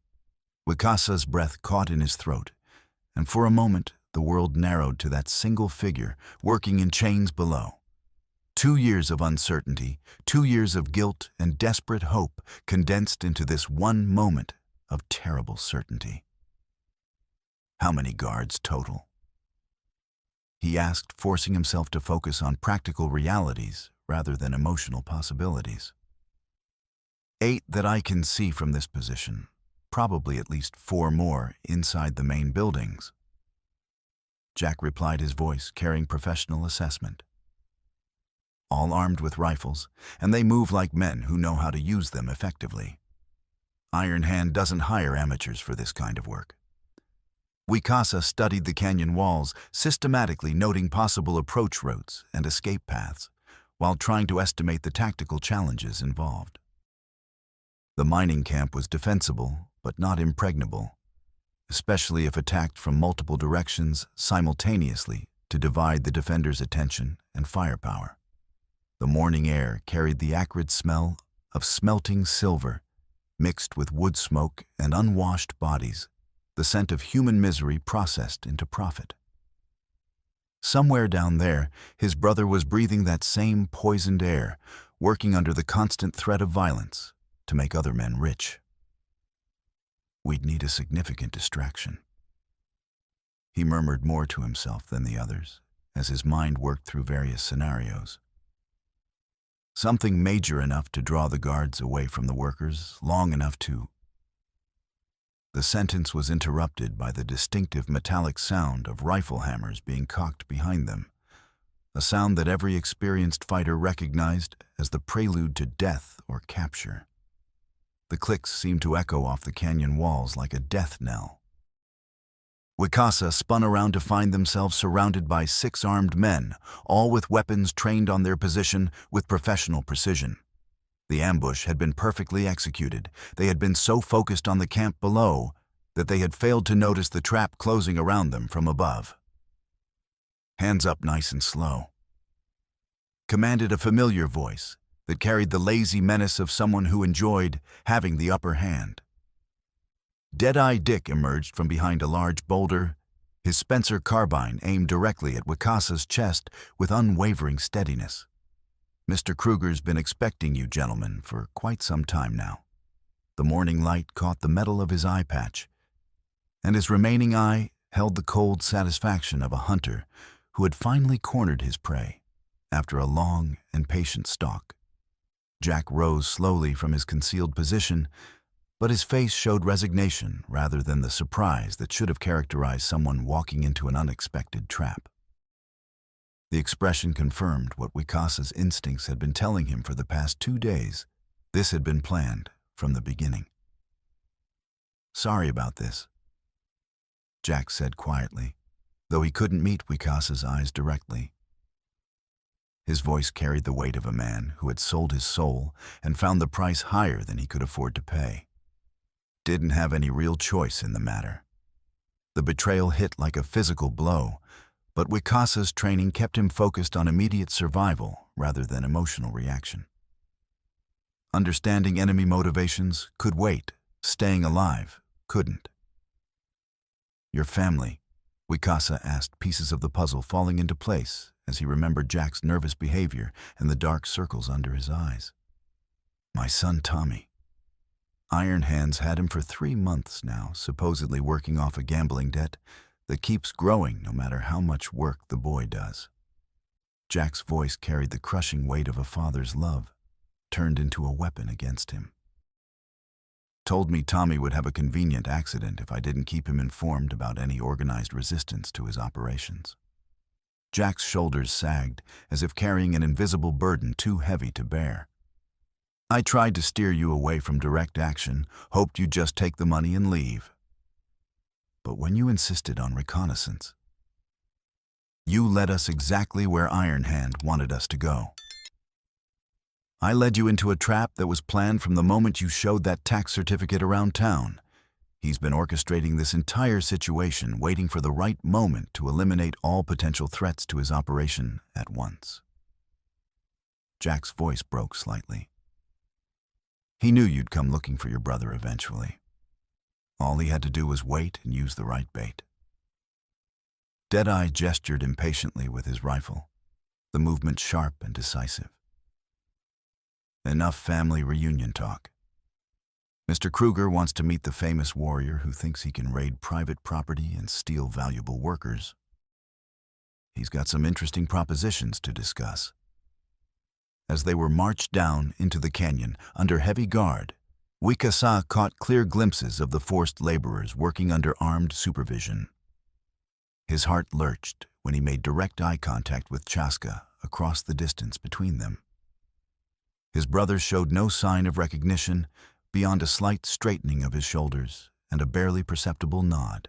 Wicasa's breath caught in his throat, and for a moment the world narrowed to that single figure working in chains below. 2 years of uncertainty, 2 years of guilt and desperate hope condensed into this one moment of terrible certainty. "How many guards total?" he asked, forcing himself to focus on practical realities rather than emotional possibilities. "8 that I can see from this position, probably at least 4 more inside the main buildings." Jack replied, his voice carrying professional assessment. "All armed with rifles, and they move like men who know how to use them effectively. Iron Hand doesn't hire amateurs for this kind of work." Wicasa studied the canyon walls, systematically noting possible approach routes and escape paths, while trying to estimate the tactical challenges involved. The mining camp was defensible, but not impregnable, especially if attacked from multiple directions simultaneously to divide the defenders' attention and firepower. The morning air carried the acrid smell of smelting silver, mixed with wood smoke and unwashed bodies, the scent of human misery processed into profit. Somewhere down there, his brother was breathing that same poisoned air, working under the constant threat of violence to make other men rich. "We'd need a significant distraction." He murmured more to himself than the others, as his mind worked through various scenarios. Something major enough to draw the guards away from the workers, long enough to... The sentence was interrupted by the distinctive metallic sound of rifle hammers being cocked behind them, a sound that every experienced fighter recognized as the prelude to death or capture. The clicks seemed to echo off the canyon walls like a death knell. Wicasa spun around to find themselves surrounded by 6 armed men, all with weapons trained on their position with professional precision. The ambush had been perfectly executed. They had been so focused on the camp below that they had failed to notice the trap closing around them from above. "Hands up nice and slow," commanded a familiar voice that carried the lazy menace of someone who enjoyed having the upper hand. Dead-Eye Dick emerged from behind a large boulder, his Spencer carbine aimed directly at Wicasa's chest with unwavering steadiness. "Mr. Kruger's been expecting you gentlemen for quite some time now." The morning light caught the metal of his eye patch, and his remaining eye held the cold satisfaction of a hunter who had finally cornered his prey after a long and patient stalk. Jack rose slowly from his concealed position, but his face showed resignation rather than the surprise that should have characterized someone walking into an unexpected trap. The expression confirmed what Wicasa's instincts had been telling him for the past 2 days. This had been planned from the beginning. "Sorry about this," Jack said quietly, though he couldn't meet Wicasa's eyes directly. His voice carried the weight of a man who had sold his soul and found the price higher than he could afford to pay. Didn't have any real choice in the matter. The betrayal hit like a physical blow, but Wicasa's training kept him focused on immediate survival rather than emotional reaction. Understanding enemy motivations could wait. Staying alive couldn't. Your family, Wikasa asked, pieces of the puzzle falling into place as he remembered Jack's nervous behavior and the dark circles under his eyes. My son Tommy. Iron Hands had him for 3 months now, supposedly working off a gambling debt that keeps growing no matter how much work the boy does. Jack's voice carried the crushing weight of a father's love, turned into a weapon against him. Told me Tommy would have a convenient accident if I didn't keep him informed about any organized resistance to his operations. Jack's shoulders sagged, as if carrying an invisible burden too heavy to bear. I tried to steer you away from direct action, hoped you'd just take the money and leave. But when you insisted on reconnaissance, you led us exactly where Iron Hand wanted us to go. I led you into a trap that was planned from the moment you showed that tax certificate around town. He's been orchestrating this entire situation, waiting for the right moment to eliminate all potential threats to his operation at once. Jack's voice broke slightly. He knew you'd come looking for your brother eventually. All he had to do was wait and use the right bait. Deadeye gestured impatiently with his rifle, the movement sharp and decisive. Enough family reunion talk. Mr. Kruger wants to meet the famous warrior who thinks he can raid private property and steal valuable workers. He's got some interesting propositions to discuss. As they were marched down into the canyon under heavy guard, Wikasa caught clear glimpses of the forced laborers working under armed supervision. His heart lurched when he made direct eye contact with Chaska across the distance between them. His brother showed no sign of recognition beyond a slight straightening of his shoulders and a barely perceptible nod.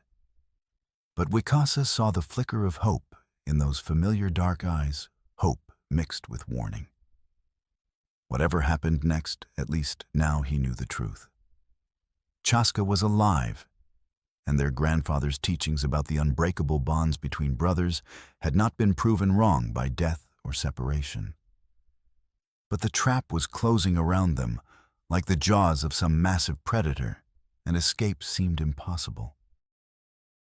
But Wikasa saw the flicker of hope in those familiar dark eyes, hope mixed with warning. Whatever happened next, at least now he knew the truth. Chaska was alive, and their grandfather's teachings about the unbreakable bonds between brothers had not been proven wrong by death or separation. But the trap was closing around them like the jaws of some massive predator, and escape seemed impossible.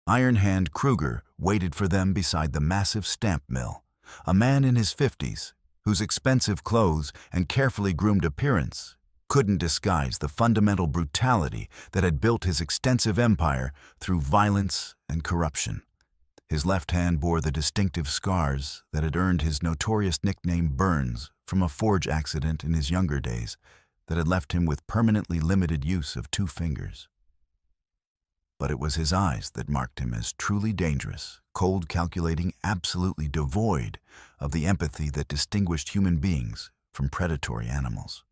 Iron Hand Kruger waited for them beside the massive stamp mill, a man in his 50s whose expensive clothes and carefully groomed appearance couldn't disguise the fundamental brutality that had built his extensive empire through violence and corruption. His left hand bore the distinctive scars that had earned his notorious nickname Burns from a forge accident in his younger days that had left him with permanently limited use of 2 fingers. But it was his eyes that marked him as truly dangerous, cold, calculating, absolutely devoid of the empathy that distinguished human beings from predatory animals.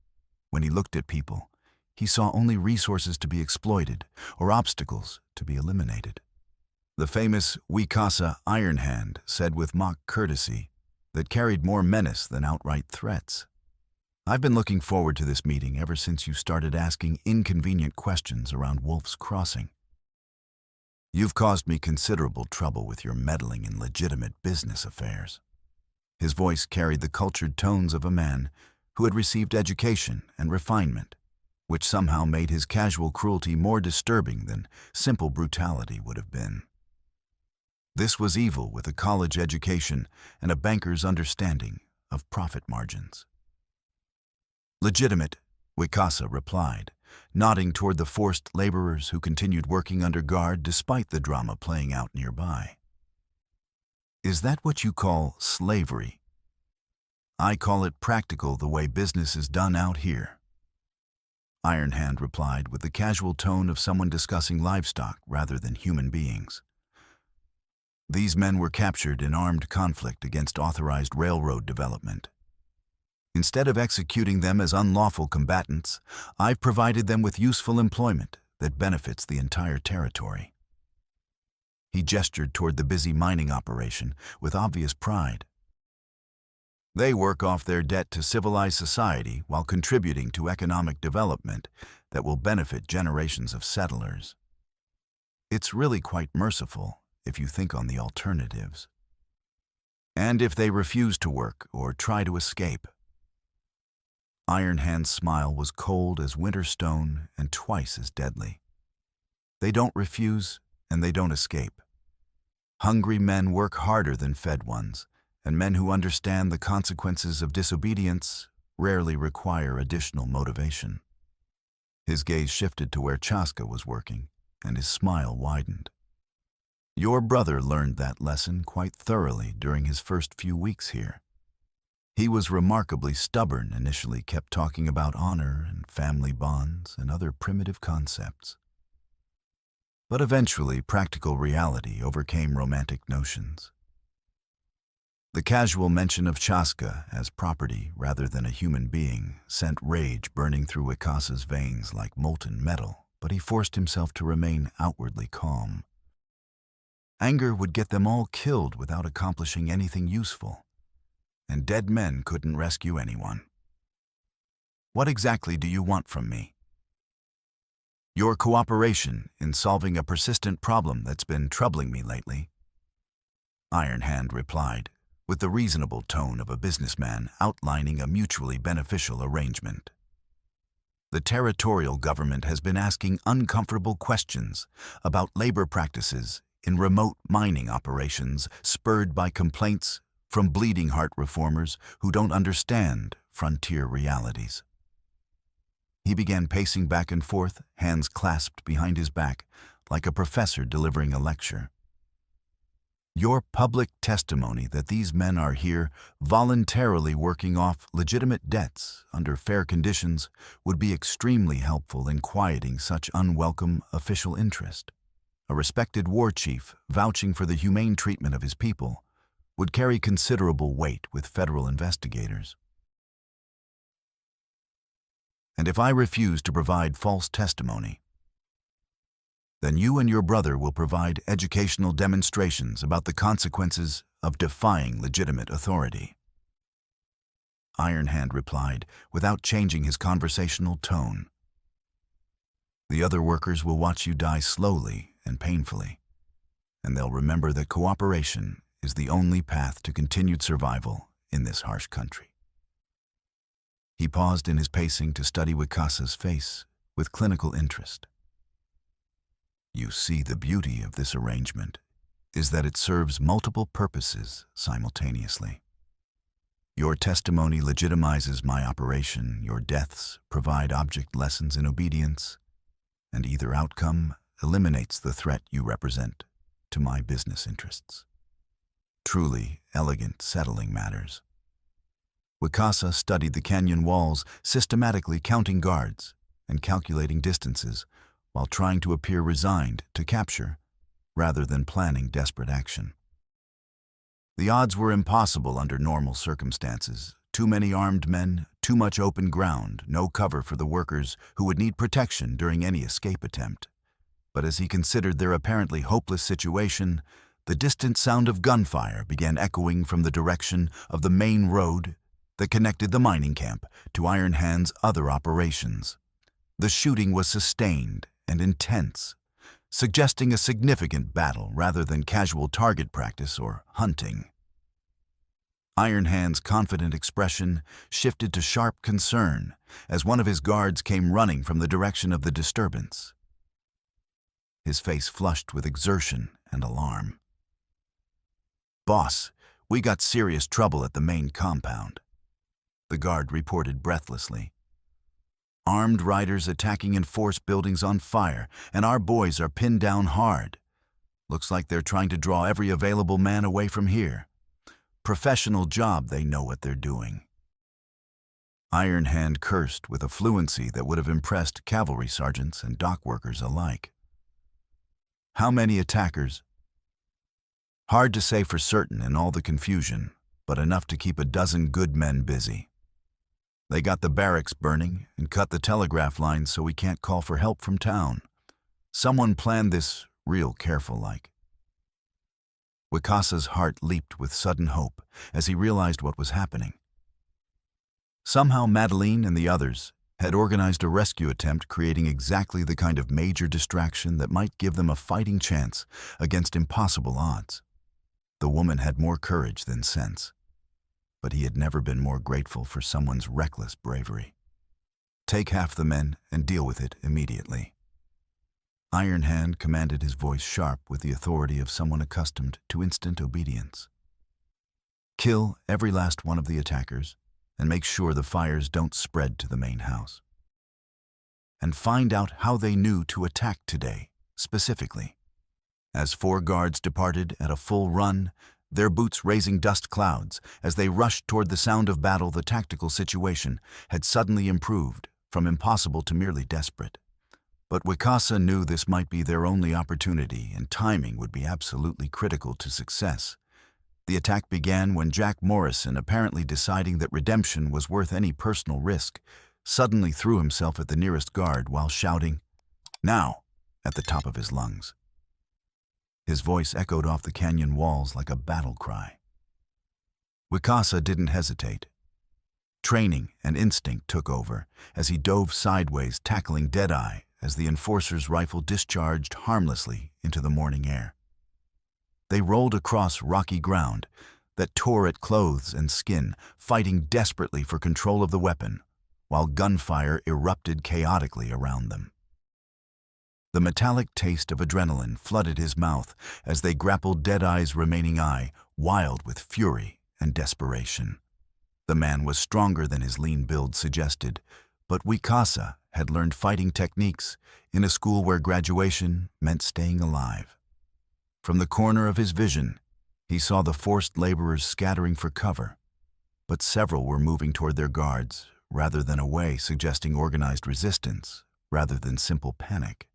When he looked at people, he saw only resources to be exploited or obstacles to be eliminated. The famous Wikasa Iron Hand said with mock courtesy that carried more menace than outright threats, "I've been looking forward to this meeting ever since you started asking inconvenient questions around Wolf's Crossing. You've caused me considerable trouble with your meddling in legitimate business affairs." His voice carried the cultured tones of a man who had received education and refinement, which somehow made his casual cruelty more disturbing than simple brutality would have been. This was evil with a college education and a banker's understanding of profit margins. "Legitimate," Wikasa replied, nodding toward the forced laborers who continued working under guard despite the drama playing out nearby. "Is that what you call slavery? I call it practical the way business is done out here." Iron Hand replied with the casual tone of someone discussing livestock rather than human beings. "These men were captured in armed conflict against authorized railroad development. Instead of executing them as unlawful combatants, I've provided them with useful employment that benefits the entire territory." He gestured toward the busy mining operation with obvious pride. "They work off their debt to civilized society while contributing to economic development that will benefit generations of settlers. It's really quite merciful if you think on the alternatives. And if they refuse to work or try to escape, Iron Hand's smile was cold as winter stone and twice as deadly. They don't refuse, and they don't escape. Hungry men work harder than fed ones, and men who understand the consequences of disobedience rarely require additional motivation. His gaze shifted to where Chaska was working, and his smile widened. Your brother learned that lesson quite thoroughly during his first few weeks here. He was remarkably stubborn, initially kept talking about honor and family bonds and other primitive concepts. But eventually, practical reality overcame romantic notions. The casual mention of Chaska as property rather than a human being sent rage burning through Wikasa's veins like molten metal, but he forced himself to remain outwardly calm. Anger would get them all killed without accomplishing anything useful, and dead men couldn't rescue anyone. What exactly do you want from me? Your cooperation in solving a persistent problem that's been troubling me lately. Iron Hand replied, with the reasonable tone of a businessman outlining a mutually beneficial arrangement. The territorial government has been asking uncomfortable questions about labor practices in remote mining operations spurred by complaints from bleeding heart reformers who don't understand frontier realities. He began pacing back and forth, hands clasped behind his back, like a professor delivering a lecture. Your public testimony that these men are here voluntarily working off legitimate debts under fair conditions would be extremely helpful in quieting such unwelcome official interest. A respected war chief vouching for the humane treatment of his people would carry considerable weight with federal investigators. And if I refuse to provide false testimony, then you and your brother will provide educational demonstrations about the consequences of defying legitimate authority. Iron Hand replied without changing his conversational tone. The other workers will watch you die slowly and painfully, and they'll remember that cooperation is the only path to continued survival in this harsh country. He paused in his pacing to study Wikasa's face with clinical interest. You see, the beauty of this arrangement is that it serves multiple purposes simultaneously. Your testimony legitimizes my operation, your deaths provide object lessons in obedience, and either outcome eliminates the threat you represent to my business interests. Truly elegant, settling matters. Wikasa studied the canyon walls, systematically counting guards and calculating distances, while trying to appear resigned to capture, rather than planning desperate action. The odds were impossible under normal circumstances. Too many armed men, too much open ground, no cover for the workers who would need protection during any escape attempt. But as he considered their apparently hopeless situation, the distant sound of gunfire began echoing from the direction of the main road that connected the mining camp to Iron Hand's other operations. The shooting was sustained and intense, suggesting a significant battle rather than casual target practice or hunting. Iron Hand's confident expression shifted to sharp concern as one of his guards came running from the direction of the disturbance. His face flushed with exertion and alarm. "Boss, we got serious trouble at the main compound," the guard reported breathlessly. "Armed riders attacking enforced buildings on fire, and our boys are pinned down hard. Looks like they're trying to draw every available man away from here. Professional job, they know what they're doing." Iron Hand cursed with a fluency that would have impressed cavalry sergeants and dock workers alike. "How many attackers?" "Hard to say for certain in all the confusion, but enough to keep a dozen good men busy. They got the barracks burning and cut the telegraph lines so we can't call for help from town. Someone planned this real careful-like." Wikasa's heart leaped with sudden hope as he realized what was happening. Somehow Madeline and the others had organized a rescue attempt, creating exactly the kind of major distraction that might give them a fighting chance against impossible odds. The woman had more courage than sense. but he had never been more grateful for someone's reckless bravery. "Take half the men and deal with it immediately." Iron Hand commanded, his voice sharp with the authority of someone accustomed to instant obedience. "Kill every last one of the attackers and make sure the fires don't spread to the main house. And find out how they knew to attack today, specifically." As 4 guards departed at a full run, their boots raising dust clouds as they rushed toward the sound of battle, the tactical situation had suddenly improved from impossible to merely desperate. But Wakasa knew this might be their only opportunity, and timing would be absolutely critical to success. The attack began when Jack Morrison, apparently deciding that redemption was worth any personal risk, suddenly threw himself at the nearest guard while shouting, "Now!" at the top of his lungs. His voice echoed off the canyon walls like a battle cry. Wakasa didn't hesitate. Training and instinct took over as he dove sideways, tackling Deadeye as the enforcer's rifle discharged harmlessly into the morning air. They rolled across rocky ground that tore at clothes and skin, fighting desperately for control of the weapon, while gunfire erupted chaotically around them. The metallic taste of adrenaline flooded his mouth as they grappled Deadeye's remaining eye, wild with fury and desperation. The man was stronger than his lean build suggested, but Wakasa had learned fighting techniques in a school where graduation meant staying alive. From the corner of his vision, he saw the forced laborers scattering for cover, but several were moving toward their guards rather than away, suggesting organized resistance rather than simple panic.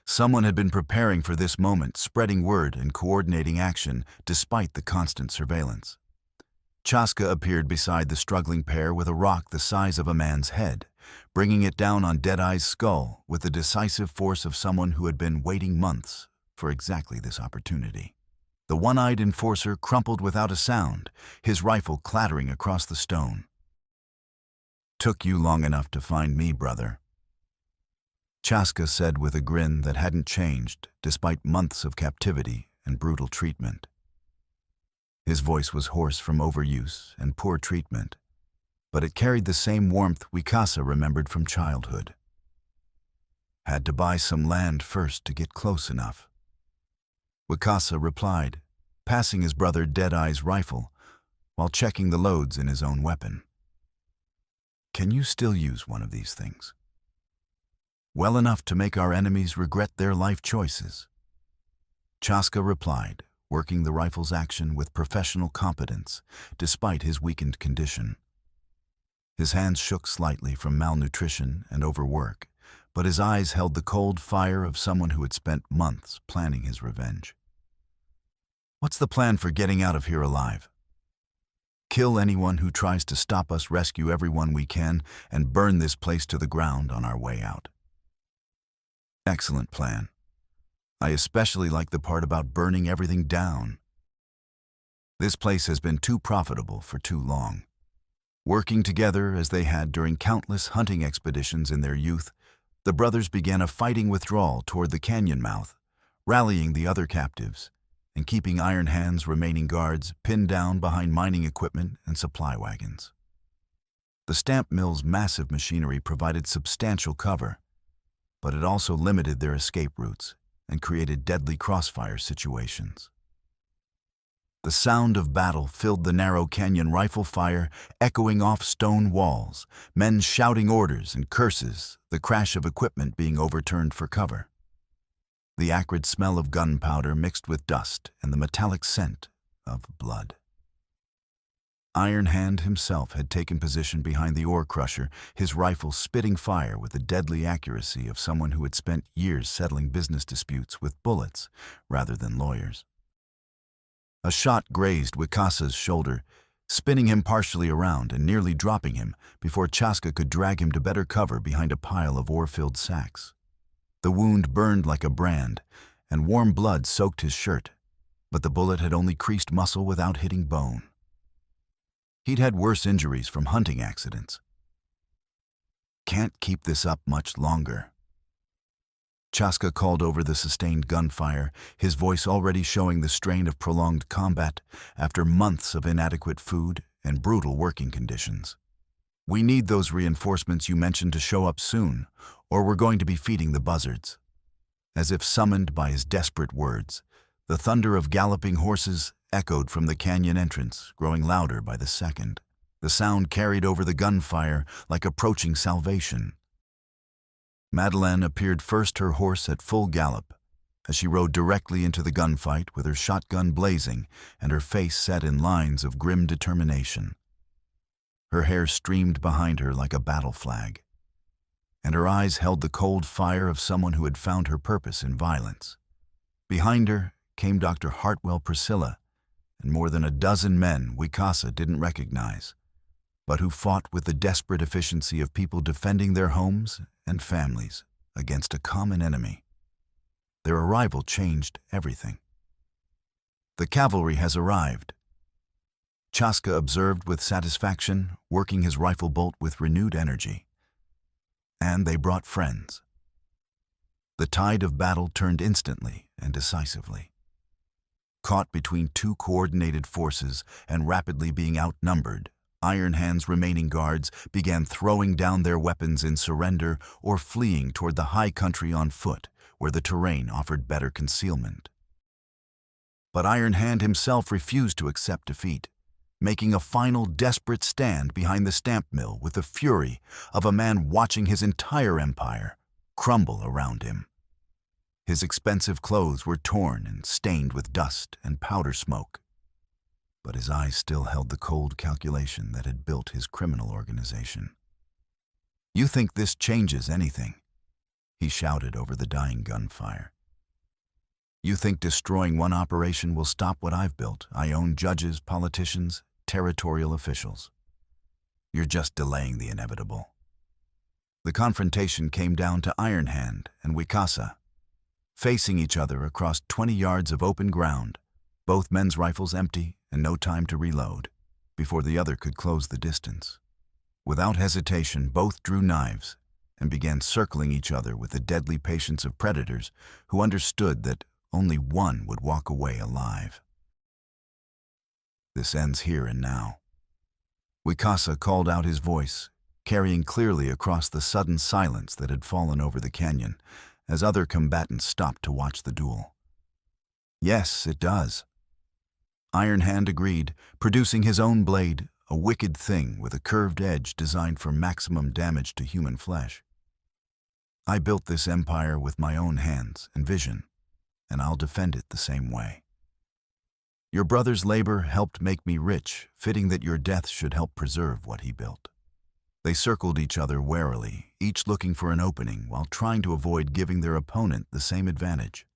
Someone had been preparing for this moment, spreading word and coordinating action despite the constant surveillance. Chaska appeared beside the struggling pair with a rock the size of a man's head, bringing it down on Deadeye's skull with the decisive force of someone who had been waiting months for exactly this opportunity. The one-eyed enforcer crumpled without a sound, his rifle clattering across the stone. "Took you long enough to find me, brother," Chaska said with a grin that hadn't changed despite months of captivity and brutal treatment. His voice was hoarse from overuse and poor treatment, but it carried the same warmth Wakasa remembered from childhood. "Had to buy some land first to get close enough," Wakasa replied, passing his brother Deadeye's rifle while checking the loads in his own weapon. "Can you still use one of these things? Well enough to make our enemies regret their life choices?" Chaska replied, working the rifle's action with professional competence despite his weakened condition. His hands shook slightly from malnutrition and overwork, but his eyes held the cold fire of someone who had spent months planning his revenge. "What's the plan for getting out of here alive?" "Kill anyone who tries to stop us, rescue everyone we can, and burn this place to the ground on our way out." "Excellent plan. I especially like the part about burning everything down. This place has been too profitable for too long." Working together as they had during countless hunting expeditions in their youth, the brothers began a fighting withdrawal toward the canyon mouth, rallying the other captives and keeping Iron Hand's remaining guards pinned down behind mining equipment and supply wagons. The stamp mill's massive machinery provided substantial cover, but it also limited their escape routes and created deadly crossfire situations. The sound of battle filled the narrow canyon, rifle fire echoing off stone walls, men shouting orders and curses, the crash of equipment being overturned for cover. The acrid smell of gunpowder mixed with dust and the metallic scent of blood. Iron Hand himself had taken position behind the ore crusher, his rifle spitting fire with the deadly accuracy of someone who had spent years settling business disputes with bullets rather than lawyers. A shot grazed Wakasa's shoulder, spinning him partially around and nearly dropping him before Chaska could drag him to better cover behind a pile of ore-filled sacks. The wound burned like a brand, and warm blood soaked his shirt, but the bullet had only creased muscle without hitting bone. He'd had worse injuries from hunting accidents. "Can't keep this up much longer." Chaska called over the sustained gunfire, his voice already showing the strain of prolonged combat after months of inadequate food and brutal working conditions. We need those reinforcements you mentioned to show up soon, or we're going to be feeding the buzzards. As if summoned by his desperate words, the thunder of galloping horses echoed from the canyon entrance, growing louder by the second. The sound carried over the gunfire like approaching salvation. Madeleine appeared first, her horse at full gallop, as she rode directly into the gunfight with her shotgun blazing and her face set in lines of grim determination. Her hair streamed behind her like a battle flag, and her eyes held the cold fire of someone who had found her purpose in violence. Behind her came Dr. Hartwell Priscilla, and more than a dozen men Wicasa didn't recognize, but who fought with the desperate efficiency of people defending their homes and families against a common enemy. Their arrival changed everything. "The cavalry has arrived," Chaska observed with satisfaction, working his rifle bolt with renewed energy. And they brought friends. The tide of battle turned instantly and decisively. Caught between two coordinated forces and rapidly being outnumbered, Iron Hand's remaining guards began throwing down their weapons in surrender or fleeing toward the high country on foot, where the terrain offered better concealment. But Iron Hand himself refused to accept defeat, making a final desperate stand behind the stamp mill with the fury of a man watching his entire empire crumble around him. His expensive clothes were torn and stained with dust and powder smoke, but his eyes still held the cold calculation that had built his criminal organization. "You think this changes anything?" he shouted over the dying gunfire. "You think destroying one operation will stop what I've built? I own judges, politicians, territorial officials. You're just delaying the inevitable." The confrontation came down to Iron Hand and Wicasa, facing each other across 20 yards of open ground, both men's rifles empty and no time to reload, before the other could close the distance. Without hesitation, both drew knives and began circling each other with the deadly patience of predators who understood that only one would walk away alive. "This ends here and now." Wicasa called out, his voice carrying clearly across the sudden silence that had fallen over the canyon as other combatants stopped to watch the duel. "Yes, it does." Iron Hand agreed, producing his own blade, a wicked thing with a curved edge designed for maximum damage to human flesh. "I built this empire with my own hands and vision, and I'll defend it the same way. Your brother's labor helped make me rich, fitting that your death should help preserve what he built." They circled each other warily, each looking for an opening while trying to avoid giving their opponent the same advantage.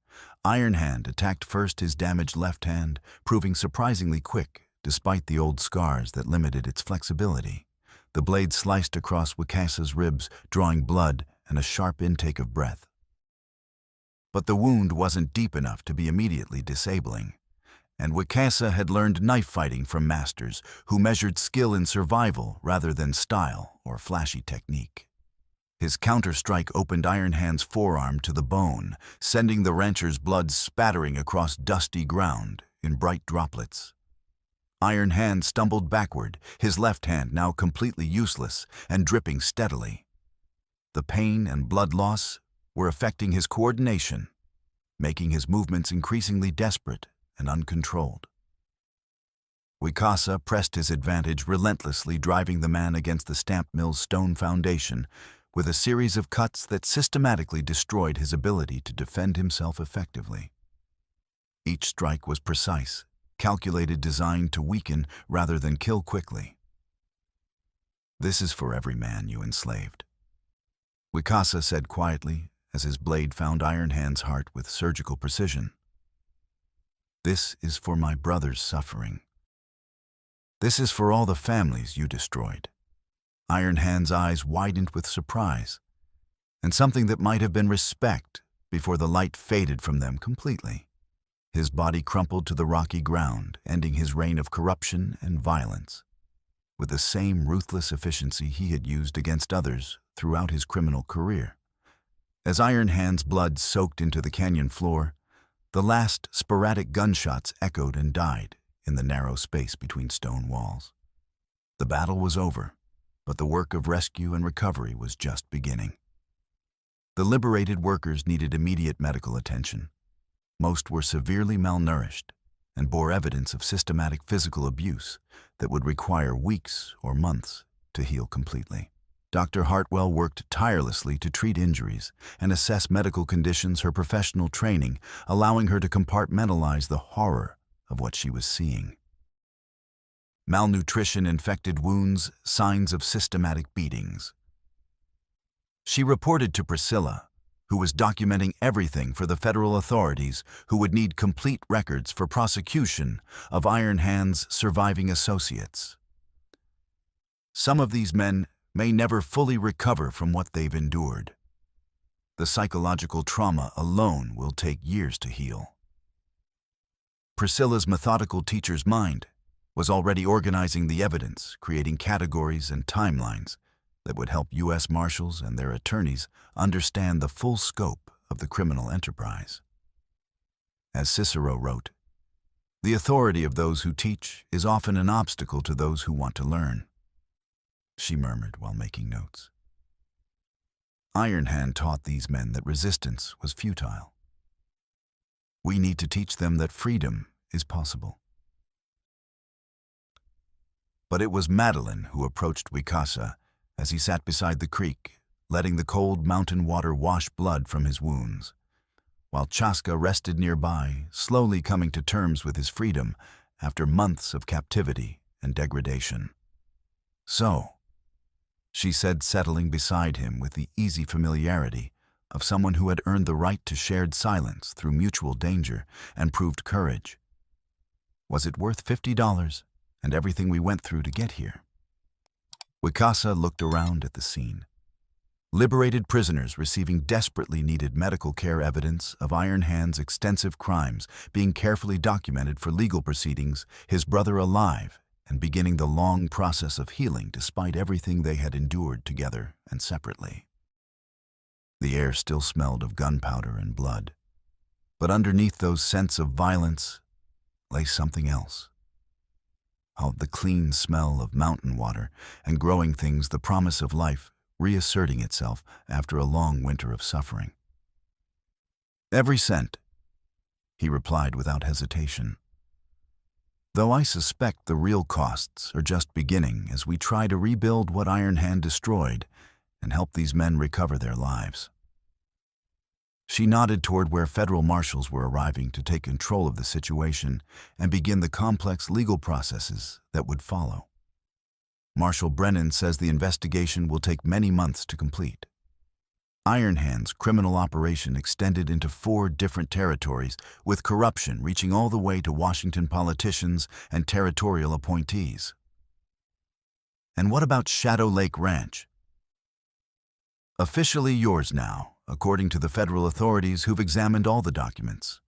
Iron Hand attacked first his damaged left hand, proving surprisingly quick despite the old scars that limited its flexibility. The blade sliced across Wicasa's ribs, drawing blood and a sharp intake of breath. But the wound wasn't deep enough to be immediately disabling, and Wicasa had learned knife fighting from masters who measured skill in survival rather than style or flashy technique. His counter-strike opened Iron Hand's forearm to the bone, sending the rancher's blood spattering across dusty ground in bright droplets. Iron Hand stumbled backward, his left hand now completely useless and dripping steadily. The pain and blood loss were affecting his coordination, making his movements increasingly desperate and uncontrolled. Wicasa pressed his advantage, relentlessly driving the man against the stamp mill's stone foundation with a series of cuts that systematically destroyed his ability to defend himself effectively. Each strike was precise, calculated, designed to weaken rather than kill quickly. "This is for every man you enslaved," Wicasa said quietly as his blade found Iron Hand's heart with surgical precision. "This is for my brother's suffering. This is for all the families you destroyed." Iron Hand's eyes widened with surprise, and something that might have been respect before the light faded from them completely. His body crumpled to the rocky ground, ending his reign of corruption and violence, with the same ruthless efficiency he had used against others throughout his criminal career. As Iron Hand's blood soaked into the canyon floor, the last sporadic gunshots echoed and died in the narrow space between stone walls. The battle was over, but the work of rescue and recovery was just beginning. The liberated workers needed immediate medical attention. Most were severely malnourished and bore evidence of systematic physical abuse that would require weeks or months to heal completely. Dr. Hartwell worked tirelessly to treat injuries and assess medical conditions, her professional training allowing her to compartmentalize the horror of what she was seeing. Malnutrition, infected wounds, signs of systematic beatings. She reported to Priscilla, who was documenting everything for the federal authorities who would need complete records for prosecution of Iron Hand's surviving associates. Some of these men may never fully recover from what they've endured. The psychological trauma alone will take years to heal. Priscilla's methodical teacher's mind was already organizing the evidence, creating categories and timelines that would help U.S. Marshals and their attorneys understand the full scope of the criminal enterprise. As Cicero wrote, "The authority of those who teach is often an obstacle to those who want to learn," she murmured while making notes. Iron Hand taught these men that resistance was futile. We need to teach them that freedom is possible. But it was Madeline who approached Wicasa as he sat beside the creek, letting the cold mountain water wash blood from his wounds, while Chaska rested nearby, slowly coming to terms with his freedom after months of captivity and degradation. "So," she said, settling beside him with the easy familiarity of someone who had earned the right to shared silence through mutual danger and proved courage, "was it worth $50 and everything we went through to get here?" Wicasa looked around at the scene. Liberated prisoners receiving desperately needed medical care, evidence of Iron Hand's extensive crimes being carefully documented for legal proceedings, his brother alive and beginning the long process of healing despite everything they had endured together and separately. The air still smelled of gunpowder and blood, but underneath those scents of violence lay something else. The clean smell of mountain water and growing things, the promise of life reasserting itself after a long winter of suffering. "Every cent," he replied without hesitation. "Though I suspect the real costs are just beginning as we try to rebuild what Iron Hand destroyed and help these men recover their lives." She nodded toward where federal marshals were arriving to take control of the situation and begin the complex legal processes that would follow. Marshal Brennan says the investigation will take many months to complete. Iron Hand's criminal operation extended into 4 different territories, with corruption reaching all the way to Washington politicians and territorial appointees. "And what about Shadow Lake Ranch?" "Officially yours now, according to the federal authorities who've examined all the documents.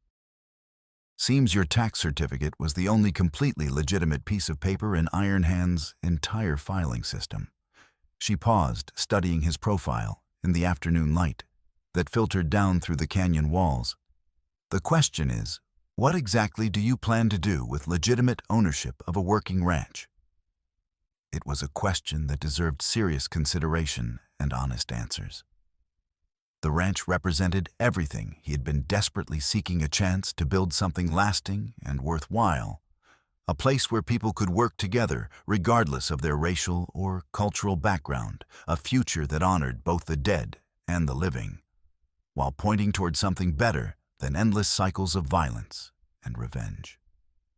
Seems your tax certificate was the only completely legitimate piece of paper in Iron Hand's entire filing system." She paused, studying his profile in the afternoon light that filtered down through the canyon walls. "The question is, what exactly do you plan to do with legitimate ownership of a working ranch?" It was a question that deserved serious consideration and honest answers. The ranch represented everything he had been desperately seeking: a chance to build something lasting and worthwhile, a place where people could work together regardless of their racial or cultural background, a future that honored both the dead and the living, while pointing toward something better than endless cycles of violence and revenge.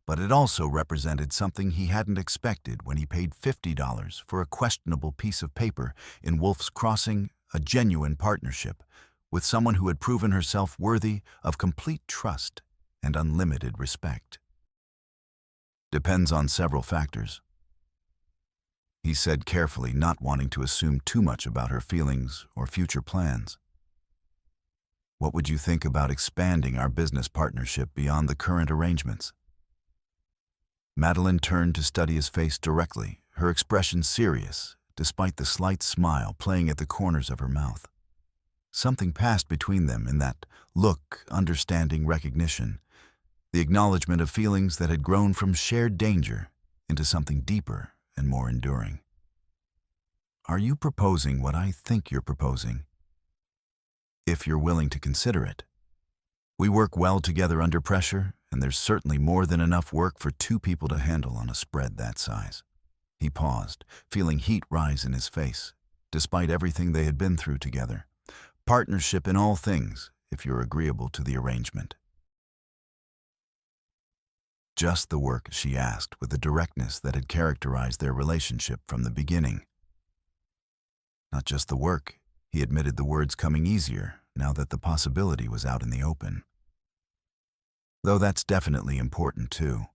But it also represented something he hadn't expected when he paid $50 for a questionable piece of paper in Wolf's Crossing, a genuine partnership with someone who had proven herself worthy of complete trust and unlimited respect. "Depends on several factors," he said carefully, not wanting to assume too much about her feelings or future plans. "What would you think about expanding our business partnership beyond the current arrangements?" Madeline turned to study his face directly, her expression serious, despite the slight smile playing at the corners of her mouth. Something passed between them in that look, understanding, recognition, the acknowledgement of feelings that had grown from shared danger into something deeper and more enduring. Are you proposing what I think you're proposing? If you're willing to consider it. We work well together under pressure, and there's certainly more than enough work for two people to handle on a spread that size. He paused, feeling heat rise in his face, despite everything they had been through together. Partnership in all things, if you're agreeable to the arrangement. Just the work, she asked with the directness that had characterized their relationship from the beginning. Not just the work, he admitted, the words coming easier now that the possibility was out in the open. Though that's definitely important too.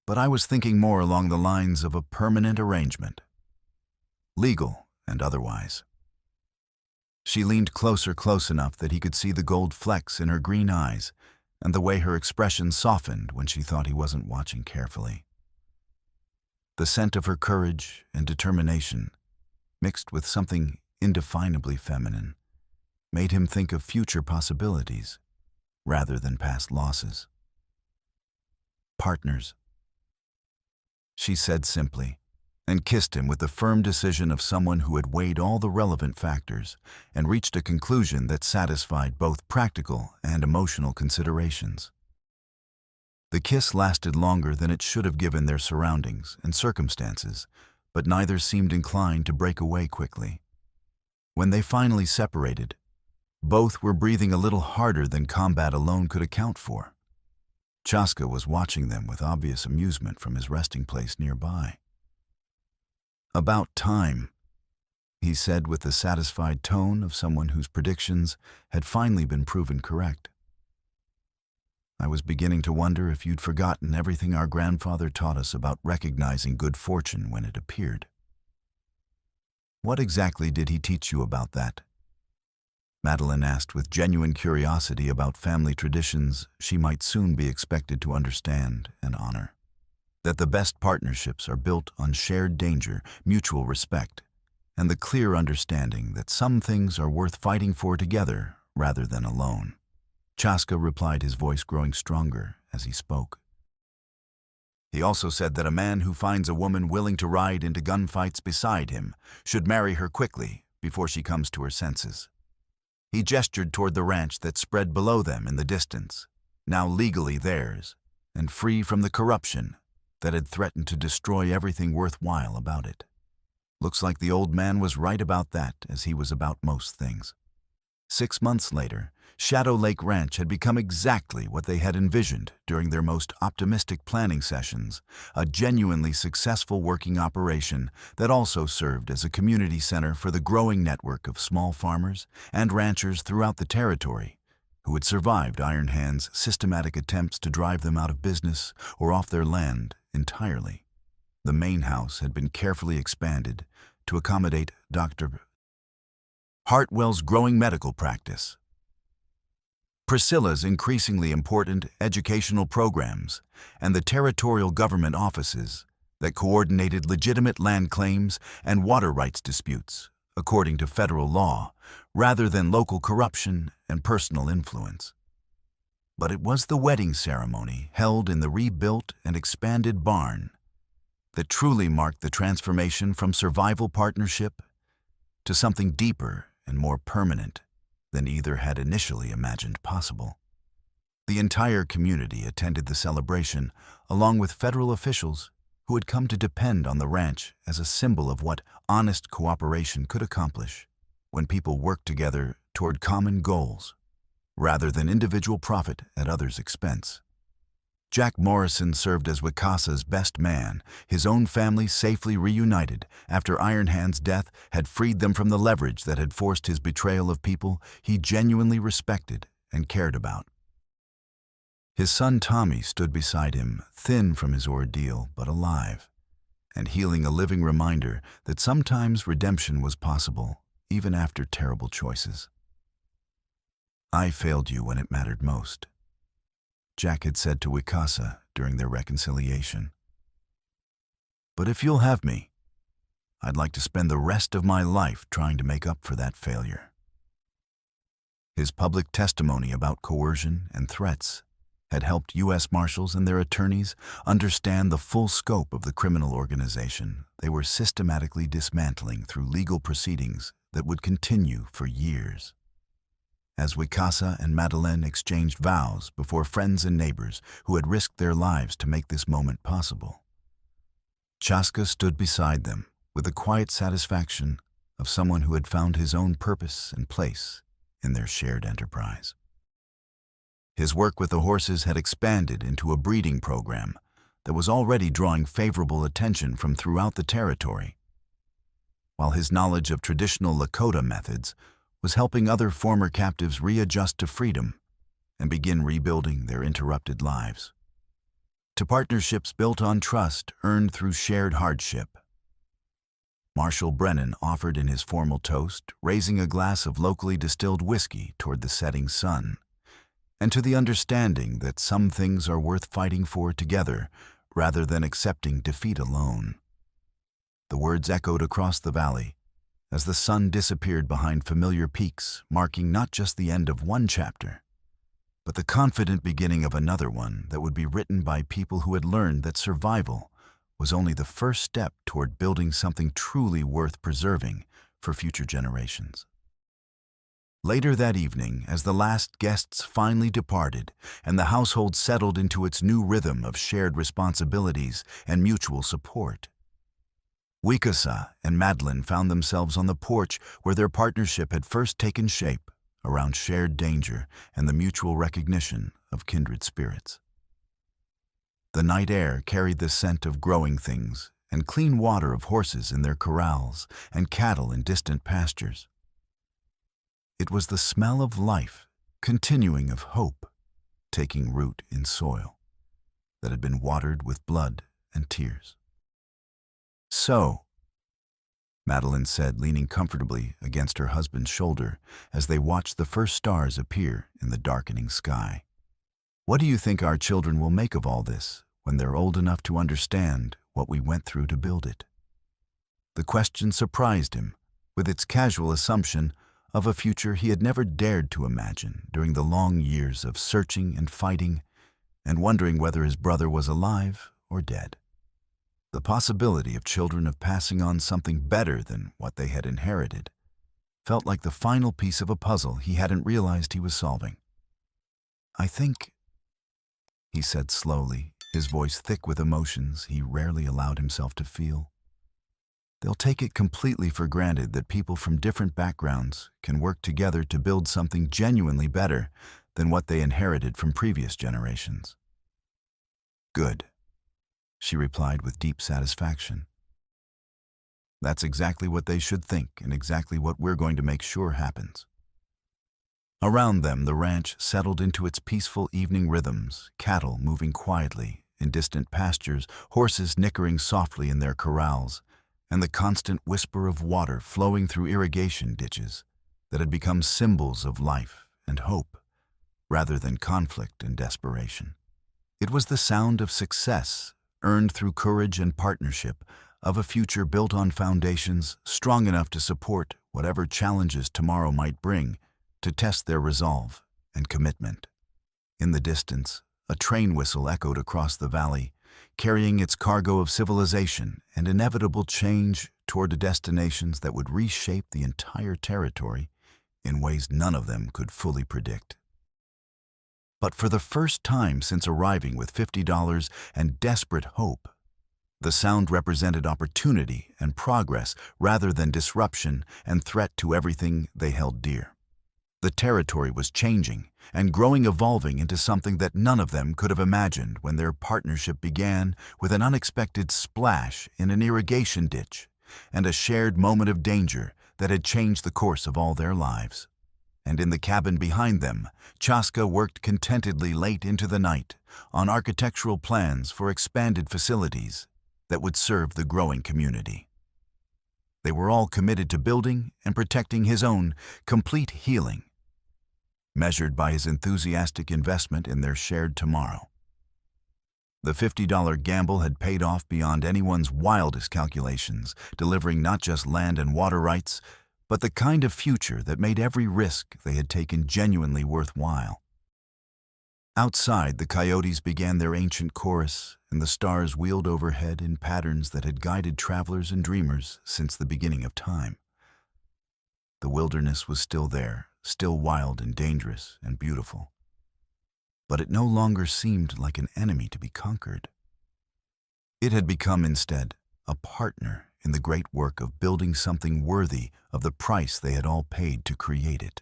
But I was thinking more along the lines of a permanent arrangement. Legal and otherwise. She leaned closer, close enough that he could see the gold flecks in her green eyes and the way her expression softened when she thought he wasn't watching carefully. The scent of her courage and determination, mixed with something indefinably feminine, made him think of future possibilities rather than past losses. Partners, she said simply, and kissed him with the firm decision of someone who had weighed all the relevant factors and reached a conclusion that satisfied both practical and emotional considerations. The kiss lasted longer than it should have given their surroundings and circumstances, but neither seemed inclined to break away quickly. When they finally separated, both were breathing a little harder than combat alone could account for. Chaska was watching them with obvious amusement from his resting place nearby. "About time," he said with the satisfied tone of someone whose predictions had finally been proven correct. "I was beginning to wonder if you'd forgotten everything our grandfather taught us about recognizing good fortune when it appeared." "What exactly did he teach you about that?" Madeline asked with genuine curiosity about family traditions she might soon be expected to understand and honor. That the best partnerships are built on shared danger, mutual respect, and the clear understanding that some things are worth fighting for together rather than alone. Chaska replied, his voice growing stronger as he spoke. "He also said that a man who finds a woman willing to ride into gunfights beside him should marry her quickly before she comes to her senses." He gestured toward the ranch that spread below them in the distance, now legally theirs, and free from the corruption that had threatened to destroy everything worthwhile about it. Looks like the old man was right about that, as he was about most things. 6 months later, Shadow Lake Ranch had become exactly what they had envisioned during their most optimistic planning sessions, a genuinely successful working operation that also served as a community center for the growing network of small farmers and ranchers throughout the territory who had survived Iron Hand's systematic attempts to drive them out of business or off their land entirely. The main house had been carefully expanded to accommodate Dr. Hartwell's growing medical practice, Priscilla's increasingly important educational programs, and the territorial government offices that coordinated legitimate land claims and water rights disputes, according to federal law, rather than local corruption and personal influence. But it was the wedding ceremony held in the rebuilt and expanded barn that truly marked the transformation from survival partnership to something deeper and more permanent than either had initially imagined possible. The entire community attended the celebration, along with federal officials who had come to depend on the ranch as a symbol of what honest cooperation could accomplish when people worked together toward common goals, rather than individual profit at others' expense. Jack Morrison served as Wikasa's best man, his own family safely reunited after Iron Hand's death had freed them from the leverage that had forced his betrayal of people he genuinely respected and cared about. His son Tommy stood beside him, thin from his ordeal but alive, and healing, a living reminder that sometimes redemption was possible even after terrible choices. "I failed you when it mattered most," Jack had said to Wikasa during their reconciliation. "But if you'll have me, I'd like to spend the rest of my life trying to make up for that failure." His public testimony about coercion and threats had helped U.S. Marshals and their attorneys understand the full scope of the criminal organization they were systematically dismantling through legal proceedings that would continue for years. As Wicasa and Madeleine exchanged vows before friends and neighbors who had risked their lives to make this moment possible, Chaska stood beside them with the quiet satisfaction of someone who had found his own purpose and place in their shared enterprise. His work with the horses had expanded into a breeding program that was already drawing favorable attention from throughout the territory, while his knowledge of traditional Lakota methods was helping other former captives readjust to freedom and begin rebuilding their interrupted lives. To partnerships built on trust earned through shared hardship. Marshal Brennan offered in his formal toast, raising a glass of locally distilled whiskey toward the setting sun, and to the understanding that some things are worth fighting for together rather than accepting defeat alone. The words echoed across the valley as the sun disappeared behind familiar peaks, marking not just the end of one chapter, but the confident beginning of another one that would be written by people who had learned that survival was only the first step toward building something truly worth preserving for future generations. Later that evening, as the last guests finally departed and the household settled into its new rhythm of shared responsibilities and mutual support, Wicasa and Madeleine found themselves on the porch where their partnership had first taken shape, around shared danger and the mutual recognition of kindred spirits. The night air carried the scent of growing things and clean water of horses in their corrals and cattle in distant pastures. It was the smell of life, continuing of hope, taking root in soil that had been watered with blood and tears. "So," Madeleine said, leaning comfortably against her husband's shoulder as they watched the first stars appear in the darkening sky, "what do you think our children will make of all this when they're old enough to understand what we went through to build it?" The question surprised him, with its casual assumption of a future he had never dared to imagine during the long years of searching and fighting and wondering whether his brother was alive or dead. The possibility of children of passing on something better than what they had inherited felt like the final piece of a puzzle he hadn't realized he was solving. "I think," he said slowly, his voice thick with emotions he rarely allowed himself to feel, "they'll take it completely for granted that people from different backgrounds can work together to build something genuinely better than what they inherited from previous generations." "Good," she replied with deep satisfaction. "That's exactly what they should think and exactly what we're going to make sure happens." Around them, the ranch settled into its peaceful evening rhythms, cattle moving quietly in distant pastures, horses nickering softly in their corrals, and the constant whisper of water flowing through irrigation ditches that had become symbols of life and hope rather than conflict and desperation. It was the sound of success earned through courage and partnership, of a future built on foundations strong enough to support whatever challenges tomorrow might bring, to test their resolve and commitment. In the distance, a train whistle echoed across the valley, carrying its cargo of civilization and inevitable change toward destinations that would reshape the entire territory in ways none of them could fully predict. But for the first time since arriving with $50 and desperate hope, the sound represented opportunity and progress rather than disruption and threat to everything they held dear. The territory was changing and growing, evolving into something that none of them could have imagined when their partnership began with an unexpected splash in an irrigation ditch and a shared moment of danger that had changed the course of all their lives. And in the cabin behind them, Chaska worked contentedly late into the night on architectural plans for expanded facilities that would serve the growing community. They were all committed to building and protecting his own complete healing, measured by his enthusiastic investment in their shared tomorrow. The $50 gamble had paid off beyond anyone's wildest calculations, delivering not just land and water rights, but the kind of future that made every risk they had taken genuinely worthwhile. Outside, the coyotes began their ancient chorus, and the stars wheeled overhead in patterns that had guided travelers and dreamers since the beginning of time. The wilderness was still there, still wild and dangerous and beautiful. But it no longer seemed like an enemy to be conquered. It had become instead a partner in the great work of building something worthy of the price they had all paid to create it.